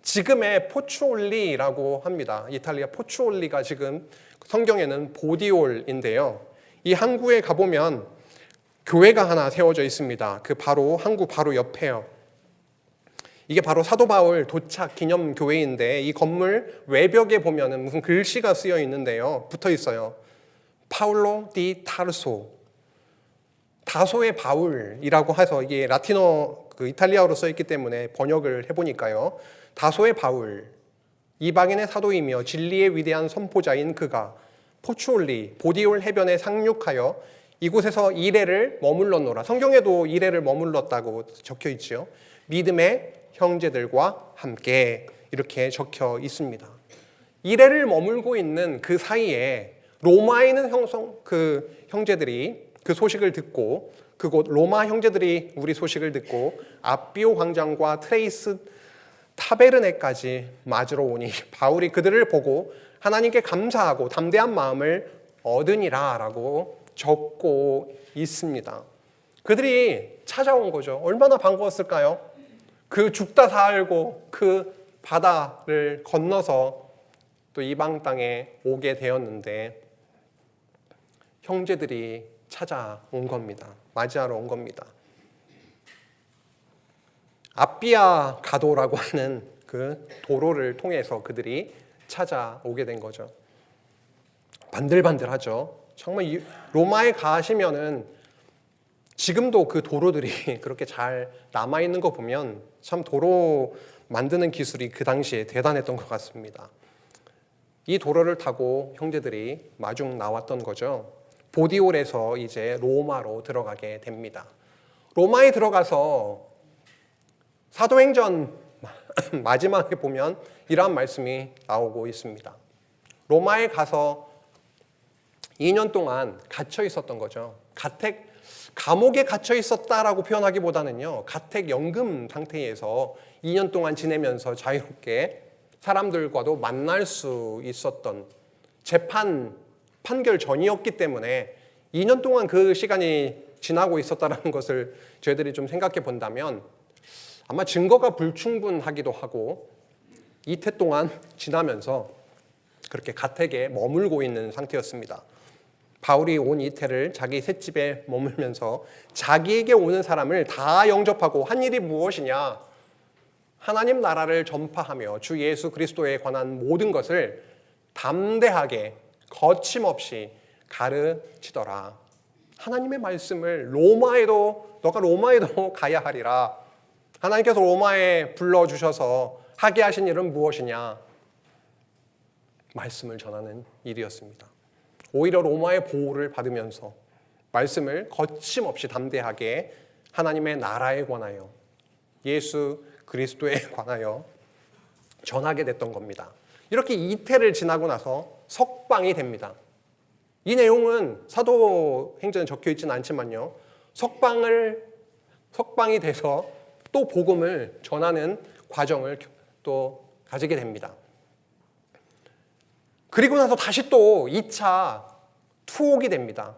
지금의 포추올리라고 합니다. 이탈리아 포추올리가 지금 성경에는 보디올인데요. 이 항구에 가보면 교회가 하나 세워져 있습니다. 그 바로 항구 바로 옆에요. 이게 바로 사도 바울 도착 기념 교회인데 이 건물 외벽에 보면은 무슨 글씨가 쓰여 있는데요. 붙어 있어요. 파울로 디 타르소. 다소의 바울이라고 해서 이게 라틴어 그 이탈리아어로 써 있기 때문에 번역을 해 보니까요. 다소의 바울. 이방인의 사도이며 진리의 위대한 선포자인 그가 포추올리 보디올 해변에 상륙하여 이곳에서 2레를 머물렀노라. 성경에도 2레를 머물렀다고 적혀 있지요. 믿음의 형제들과 함께 이렇게 적혀 있습니다. 2레를 머물고 있는 그 사이에 로마에 있는 그 형제들이 그 소식을 듣고, 그곳 로마 형제들이 우리 소식을 듣고 아비오 광장과 트레이스 타베르네까지 맞으러 오니 바울이 그들을 보고 하나님께 감사하고 담대한 마음을 얻으니라 라고 적고 있습니다. 그들이 찾아온 거죠. 얼마나 반가웠을까요? 그 죽다 살고 그 바다를 건너서 또 이방 땅에 오게 되었는데 형제들이 찾아온 겁니다. 맞이하러 온 겁니다. 아비아 가도라고 하는 그 도로를 통해서 그들이 찾아오게 된 거죠. 반들반들하죠. 정말 로마에 가시면은 지금도 그 도로들이 그렇게 잘 남아있는 거 보면 참 도로 만드는 기술이 그 당시에 대단했던 것 같습니다. 이 도로를 타고 형제들이 마중 나왔던 거죠. 보디올에서 이제 로마로 들어가게 됩니다. 로마에 들어가서 사도행전 마지막에 보면 이러한 말씀이 나오고 있습니다. 로마에 가서 2년 동안 갇혀 있었던 거죠. 감옥에 갇혀 있었다라고 표현하기보다는요, 가택연금 상태에서 2년 동안 지내면서 자유롭게 사람들과도 만날 수 있었던 판결 전이었기 때문에 2년 동안 그 시간이 지나고 있었다는 것을 저희들이 좀 생각해 본다면 아마 증거가 불충분하기도 하고 이태 동안 지나면서 그렇게 가택에 머물고 있는 상태였습니다. 바울이 온 이태를 자기 셋집에 머물면서 자기에게 오는 사람을 다 영접하고 한 일이 무엇이냐? 하나님 나라를 전파하며 주 예수 그리스도에 관한 모든 것을 담대하게 거침없이 가르치더라. 하나님의 말씀을 너가 로마에도 가야 하리라. 하나님께서 로마에 불러주셔서 하게 하신 일은 무엇이냐? 말씀을 전하는 일이었습니다. 오히려 로마의 보호를 받으면서 말씀을 거침없이 담대하게 하나님의 나라에 관하여 예수 그리스도에 관하여 전하게 됐던 겁니다. 이렇게 이태를 지나고 나서 석방이 됩니다. 이 내용은 사도행전에 적혀 있지는 않지만요. 석방이 돼서 또 복음을 전하는 과정을 또 가지게 됩니다. 그리고 나서 다시 또 2차 투옥이 됩니다.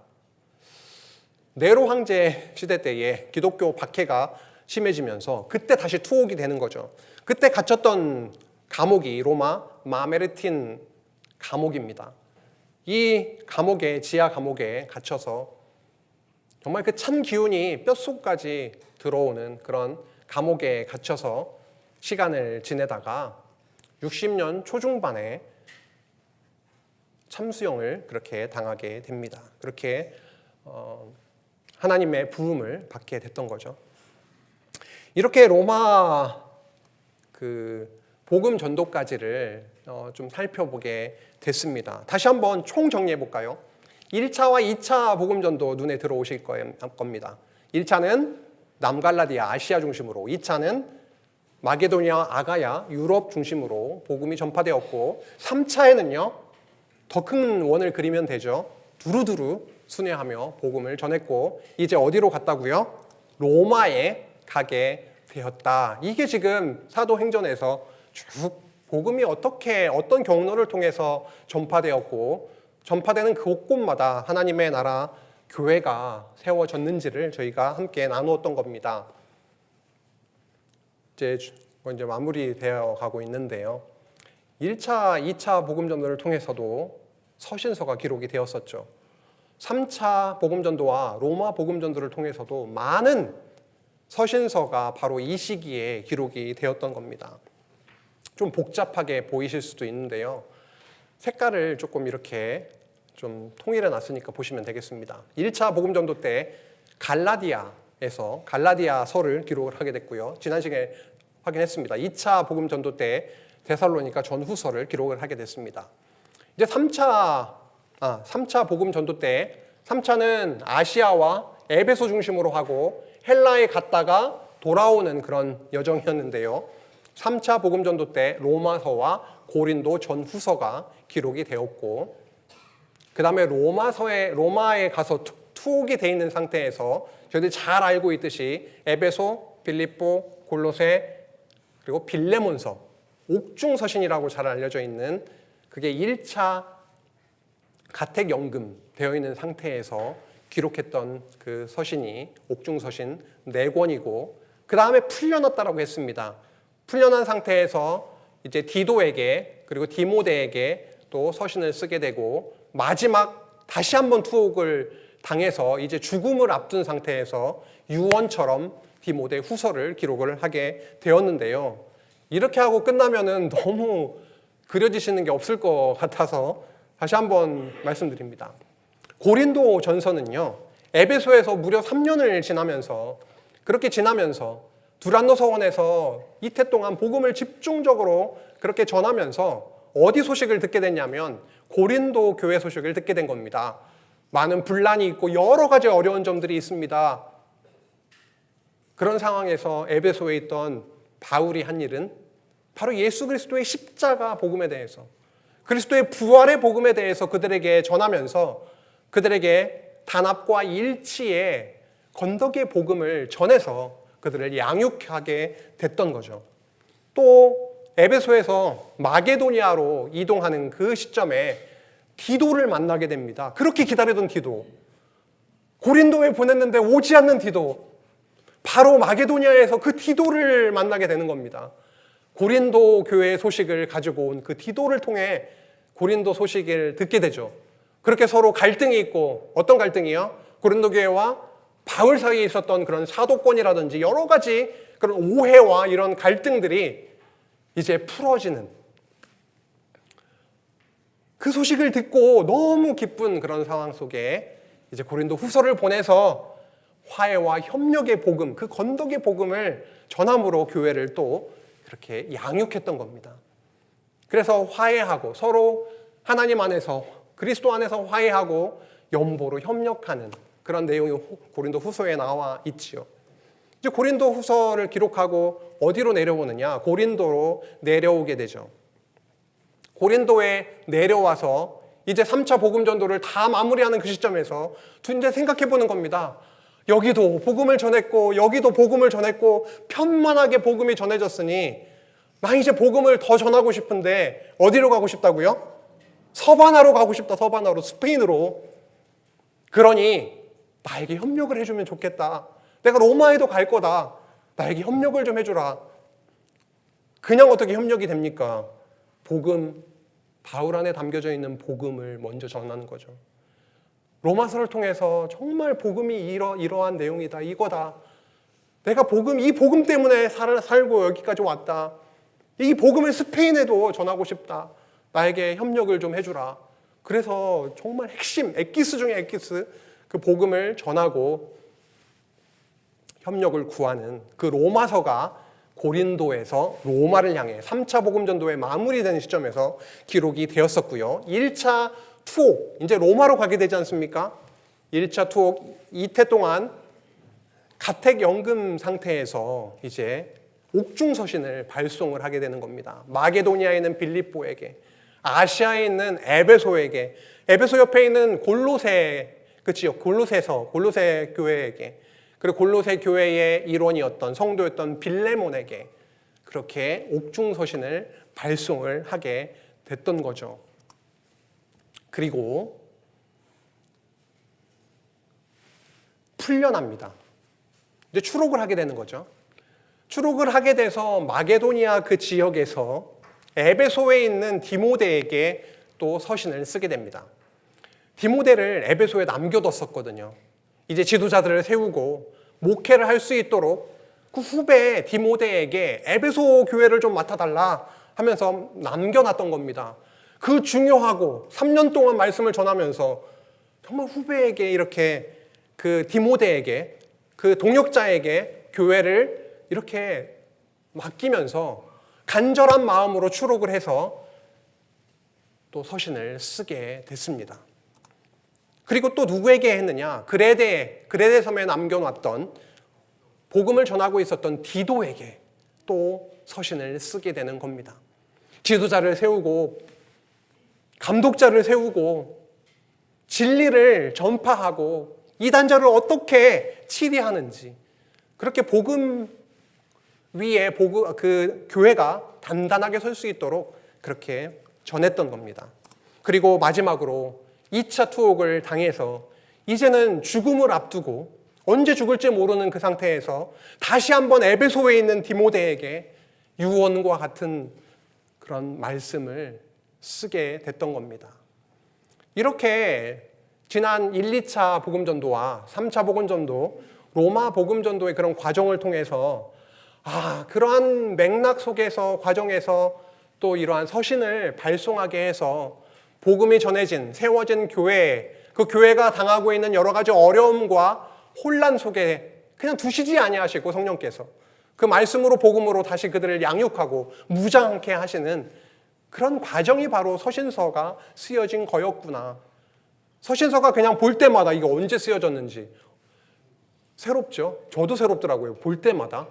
네로 황제 시대 때에 기독교 박해가 심해지면서 그때 다시 투옥이 되는 거죠. 그때 갇혔던 감옥이 로마 마메르틴 감옥입니다. 이 감옥에, 지하 감옥에 갇혀서 정말 그 찬 기운이 뼛속까지 들어오는 그런 감옥에 갇혀서 시간을 지내다가 60년 초중반에 참수형을 그렇게 당하게 됩니다. 그렇게 하나님의 부름을 받게 됐던 거죠. 이렇게 로마 그 복음 전도까지를 좀 살펴보게 됐습니다. 다시 한번 총 정리해 볼까요? 1차와 2차 복음 전도 눈에 들어오실 겁니다. 1차는 남갈라디아, 아시아 중심으로, 2차는 마게도니아, 아가야, 유럽 중심으로 복음이 전파되었고 3차에는요. 더 큰 원을 그리면 되죠. 두루두루 순회하며 복음을 전했고 이제 어디로 갔다고요? 로마에 가게 되었다. 이게 지금 사도행전에서 쭉 복음이 어떤 경로를 통해서 전파되었고 전파되는 곳곳마다 하나님의 나라 교회가 세워졌는지를 저희가 함께 나누었던 겁니다. 이제 마무리되어 가고 있는데요. 1차, 2차 복음 전도를 통해서도 서신서가 기록이 되었었죠. 3차 복음 전도와 로마 복음 전도를 통해서도 많은 서신서가 바로 이 시기에 기록이 되었던 겁니다. 좀 복잡하게 보이실 수도 있는데요. 색깔을 조금 이렇게 좀 통일해 놨으니까 보시면 되겠습니다. 1차 복음 전도 때 갈라디아에서 갈라디아서를 기록을 하게 됐고요. 지난 시간에 확인했습니다. 2차 복음 전도 때 데살로니가 전후서를 기록을 하게 됐습니다. 이제 3차 복음 전도 때 3차는 아시아와 에베소 중심으로 하고 헬라에 갔다가 돌아오는 그런 여정이었는데요. 3차 복음 전도 때 로마서와 고린도 전후서가 기록이 되었고, 그 다음에 로마에 가서 투옥이 돼 있는 상태에서 저희들이 잘 알고 있듯이 에베소, 빌립보, 골로새, 그리고 빌레몬서, 옥중서신이라고 잘 알려져 있는 그게 1차 가택연금 되어 있는 상태에서 기록했던 그 서신이 옥중서신 4권이고, 그 다음에 풀려났다라고 했습니다. 풀려난 상태에서 이제 디도에게 그리고 디모데에게 또 서신을 쓰게 되고, 마지막 다시 한번 투옥을 당해서 이제 죽음을 앞둔 상태에서 유언처럼 디모데 후서를 기록을 하게 되었는데요. 이렇게 하고 끝나면은 너무 그려지시는 게 없을 것 같아서 다시 한번 말씀드립니다. 고린도 전서는요, 에베소에서 무려 3년을 지나면서, 그렇게 지나면서 두란노 서원에서 이태 동안 복음을 집중적으로 그렇게 전하면서 어디 소식을 듣게 됐냐면 고린도 교회 소식을 듣게 된 겁니다. 많은 분란이 있고 여러 가지 어려운 점들이 있습니다. 그런 상황에서 에베소에 있던 바울이 한 일은 바로 예수 그리스도의 십자가 복음에 대해서, 그리스도의 부활의 복음에 대해서 그들에게 전하면서 그들에게 단합과 일치의 건더기의 복음을 전해서 그들을 양육하게 됐던 거죠. 또 에베소에서 마게도니아로 이동하는 그 시점에 디도를 만나게 됩니다. 그렇게 기다리던 디도, 고린도에 보냈는데 오지 않는 디도, 바로 마게도니아에서 그 디도를 만나게 되는 겁니다. 고린도 교회의 소식을 가지고 온 그 디도를 통해 고린도 소식을 듣게 되죠. 그렇게 서로 갈등이 있고, 어떤 갈등이요? 고린도 교회와 바울 사이에 있었던 그런 사도권이라든지 여러 가지 그런 오해와 이런 갈등들이 이제 풀어지는, 그 소식을 듣고 너무 기쁜 그런 상황 속에 이제 고린도 후서를 보내서 화해와 협력의 복음, 그 건덕의 복음을 전함으로 교회를 또 그렇게 양육했던 겁니다. 그래서 화해하고 서로 하나님 안에서, 그리스도 안에서 화해하고 연보로 협력하는 그런 내용이 고린도 후서에 나와 있지요. 이제 고린도 후서를 기록하고 어디로 내려오느냐? 고린도로 내려오게 되죠. 고린도에 내려와서 이제 3차 복음 전도를 다 마무리하는 그 시점에서 이제 생각해 보는 겁니다. 여기도 복음을 전했고 여기도 복음을 전했고 편만하게 복음이 전해졌으니 나 이제 복음을 더 전하고 싶은데 어디로 가고 싶다고요? 서바나로 가고 싶다. 서바나로, 스페인으로. 그러니 나에게 협력을 해주면 좋겠다. 내가 로마에도 갈 거다. 나에게 협력을 좀 해주라. 그냥 어떻게 협력이 됩니까? 복음, 바울 안에 담겨져 있는 복음을 먼저 전하는 거죠. 로마서를 통해서 정말 복음이 이러한 내용이다. 이거다. 내가 이 복음 때문에 살고 여기까지 왔다. 이 복음을 스페인에도 전하고 싶다. 나에게 협력을 좀 해주라. 그래서 정말 핵심, 엑기스 중에 엑기스, 그 복음을 전하고 협력을 구하는 그 로마서가 고린도에서 로마를 향해 3차 복음 전도의 마무리되는 시점에서 기록이 되었었고요. 1차 투옥, 이제 로마로 가게 되지 않습니까? 1차 투옥 이태 동안 가택연금 상태에서 이제 옥중서신을 발송을 하게 되는 겁니다. 마게도니아에 있는 빌립보에게, 아시아에 있는 에베소에게, 에베소 옆에 있는 골로새, 그치요? 골로새 교회에게, 그리고 골로새 교회의 일원이었던 성도였던 빌레몬에게 그렇게 옥중서신을 발송을 하게 됐던 거죠. 그리고 풀려납니다. 이제 추록을 하게 되는 거죠. 추록을 하게 돼서 마게도니아 그 지역에서 에베소에 있는 디모데에게 또 서신을 쓰게 됩니다. 디모데를 에베소에 남겨뒀었거든요. 이제 지도자들을 세우고 목회를 할 수 있도록 그 후배 디모데에게 에베소 교회를 좀 맡아달라 하면서 남겨놨던 겁니다. 그 중요하고 3년 동안 말씀을 전하면서 정말 후배에게 이렇게 그 디모데에게, 그 동역자에게 교회를 이렇게 맡기면서 간절한 마음으로 추록을 해서 또 서신을 쓰게 됐습니다. 그리고 또 누구에게 했느냐? 그레데 섬에 남겨놨던 복음을 전하고 있었던 디도에게 또 서신을 쓰게 되는 겁니다. 지도자를 세우고 감독자를 세우고 진리를 전파하고 이단자를 어떻게 치리하는지, 그렇게 복음 위에 그 교회가 단단하게 설 수 있도록 그렇게 전했던 겁니다. 그리고 마지막으로 2차 투옥을 당해서 이제는 죽음을 앞두고 언제 죽을지 모르는 그 상태에서 다시 한번 에베소에 있는 디모데에게 유언과 같은 그런 말씀을 쓰게 됐던 겁니다. 이렇게 지난 1, 2차 복음전도와 3차 복음전도, 로마 복음전도의 그런 과정을 통해서 그러한 맥락 속에서, 과정에서 또 이러한 서신을 발송하게 해서 복음이 전해진, 세워진 교회, 그 교회가 당하고 있는 여러 가지 어려움과 혼란 속에 그냥 두시지 아니하시고 성령께서 그 말씀으로 복음으로 다시 그들을 양육하고 무장케 하시는 그런 과정이 바로 서신서가 쓰여진 거였구나. 서신서가 그냥 볼 때마다 이거 언제 쓰여졌는지 새롭죠. 저도 새롭더라고요. 볼 때마다.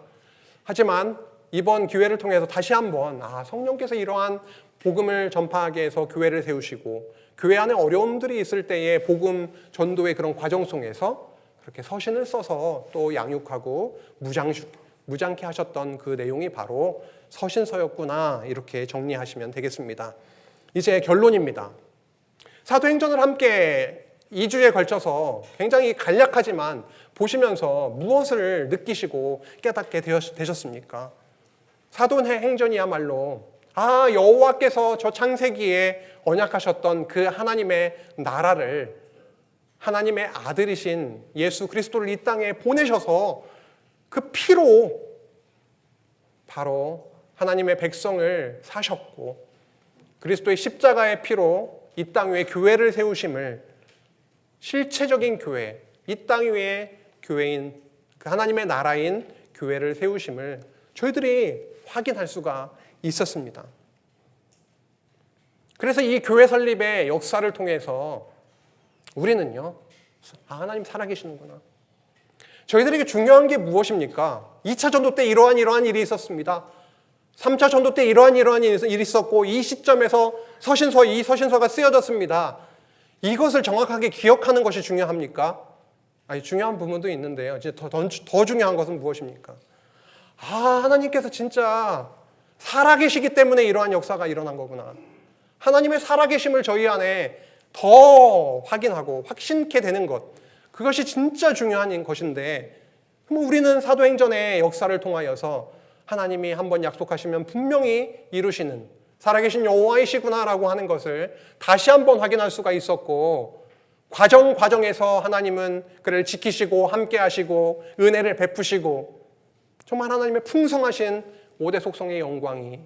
하지만 이번 기회를 통해서 다시 한번 성령께서 이러한 복음을 전파하게 해서 교회를 세우시고 교회 안에 어려움들이 있을 때에 복음 전도의 그런 과정 속에서 그렇게 서신을 써서 또 양육하고 무장케 하셨던 그 내용이 바로 서신서였구나, 이렇게 정리하시면 되겠습니다. 이제 결론입니다. 사도행전을 함께 2주에 걸쳐서 굉장히 간략하지만 보시면서 무엇을 느끼시고 깨닫게 되셨습니까? 사도행전이야말로 여호와께서 저 창세기에 언약하셨던 그 하나님의 나라를, 하나님의 아들이신 예수 그리스도를 이 땅에 보내셔서 그 피로 바로 하나님의 백성을 사셨고 그리스도의 십자가의 피로 이 땅 위에 교회를 세우심을, 실체적인 교회, 이 땅 위에 교회인 그 하나님의 나라인 교회를 세우심을 저희들이 확인할 수가 있었습니다. 그래서 이 교회 설립의 역사를 통해서 우리는요, 하나님 살아계시는구나. 저희들에게 중요한 게 무엇입니까? 2차 전도 때 이러한 일이 있었습니다. 3차 전도 때 이러한 일이 있었고 이 시점에서 이 서신서가 쓰여졌습니다. 이것을 정확하게 기억하는 것이 중요합니까? 중요한 부분도 있는데요. 이제 더 중요한 것은 무엇입니까? 하나님께서 진짜 살아계시기 때문에 이러한 역사가 일어난 거구나. 하나님의 살아계심을 저희 안에 더 확인하고 확신케 되는 것, 그것이 진짜 중요한 것인데, 우리는 사도행전의 역사를 통하여서 하나님이 한번 약속하시면 분명히 이루시는 살아계신 여호와이시구나라고 하는 것을 다시 한번 확인할 수가 있었고, 과정에서 하나님은 그를 지키시고 함께 하시고 은혜를 베푸시고 정말 하나님의 풍성하신 5대 속성의 영광이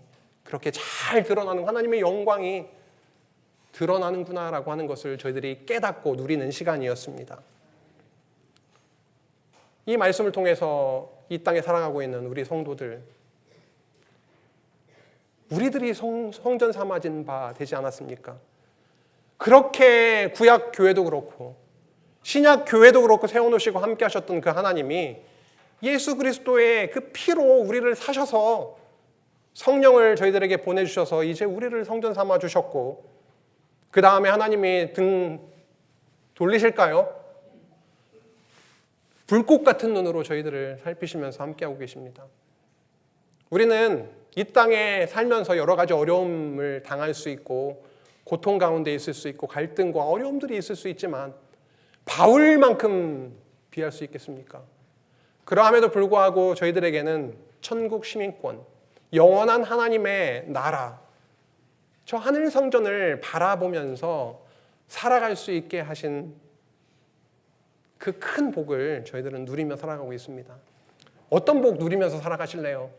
그렇게 잘 드러나는, 하나님의 영광이 드러나는구나라고 하는 것을 저희들이 깨닫고 누리는 시간이었습니다. 이 말씀을 통해서 이 땅에 살아가고 있는 우리 성도들, 우리들이 성전 삼아진 바 되지 않았습니까? 그렇게 구약 교회도 그렇고 신약 교회도 그렇고 세워놓으시고 함께 하셨던 그 하나님이 예수 그리스도의 그 피로 우리를 사셔서 성령을 저희들에게 보내주셔서 이제 우리를 성전 삼아 주셨고, 그 다음에 하나님이 등 돌리실까요? 불꽃 같은 눈으로 저희들을 살피시면서 함께하고 계십니다. 우리는 이 땅에 살면서 여러 가지 어려움을 당할 수 있고 고통 가운데 있을 수 있고 갈등과 어려움들이 있을 수 있지만 바울만큼 비할 수 있겠습니까? 그러함에도 불구하고 저희들에게는 천국 시민권, 영원한 하나님의 나라, 저 하늘 성전을 바라보면서 살아갈 수 있게 하신 그 큰 복을 저희들은 누리며 살아가고 있습니다. 어떤 복 누리면서 살아가실래요?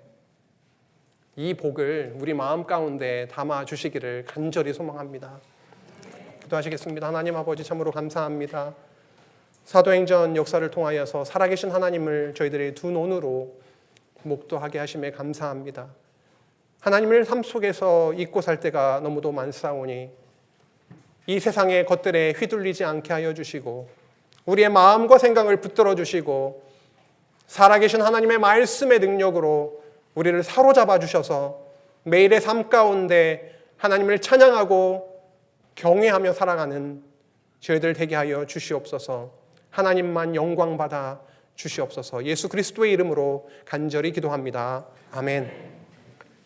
이 복을 우리 마음 가운데 담아 주시기를 간절히 소망합니다. 기도하시겠습니다. 하나님 아버지, 참으로 감사합니다. 사도행전 역사를 통하여서 살아계신 하나님을 저희들의 두 눈으로 목도하게 하심에 감사합니다. 하나님을 삶 속에서 잊고 살 때가 너무도 많사오니 이 세상의 것들에 휘둘리지 않게 하여 주시고 우리의 마음과 생각을 붙들어 주시고 살아계신 하나님의 말씀의 능력으로 우리를 사로잡아 주셔서 매일의 삶 가운데 하나님을 찬양하고 경외하며 살아가는 저희들 되게 하여 주시옵소서. 하나님만 영광받아 주시옵소서. 예수 그리스도의 이름으로 간절히 기도합니다. 아멘.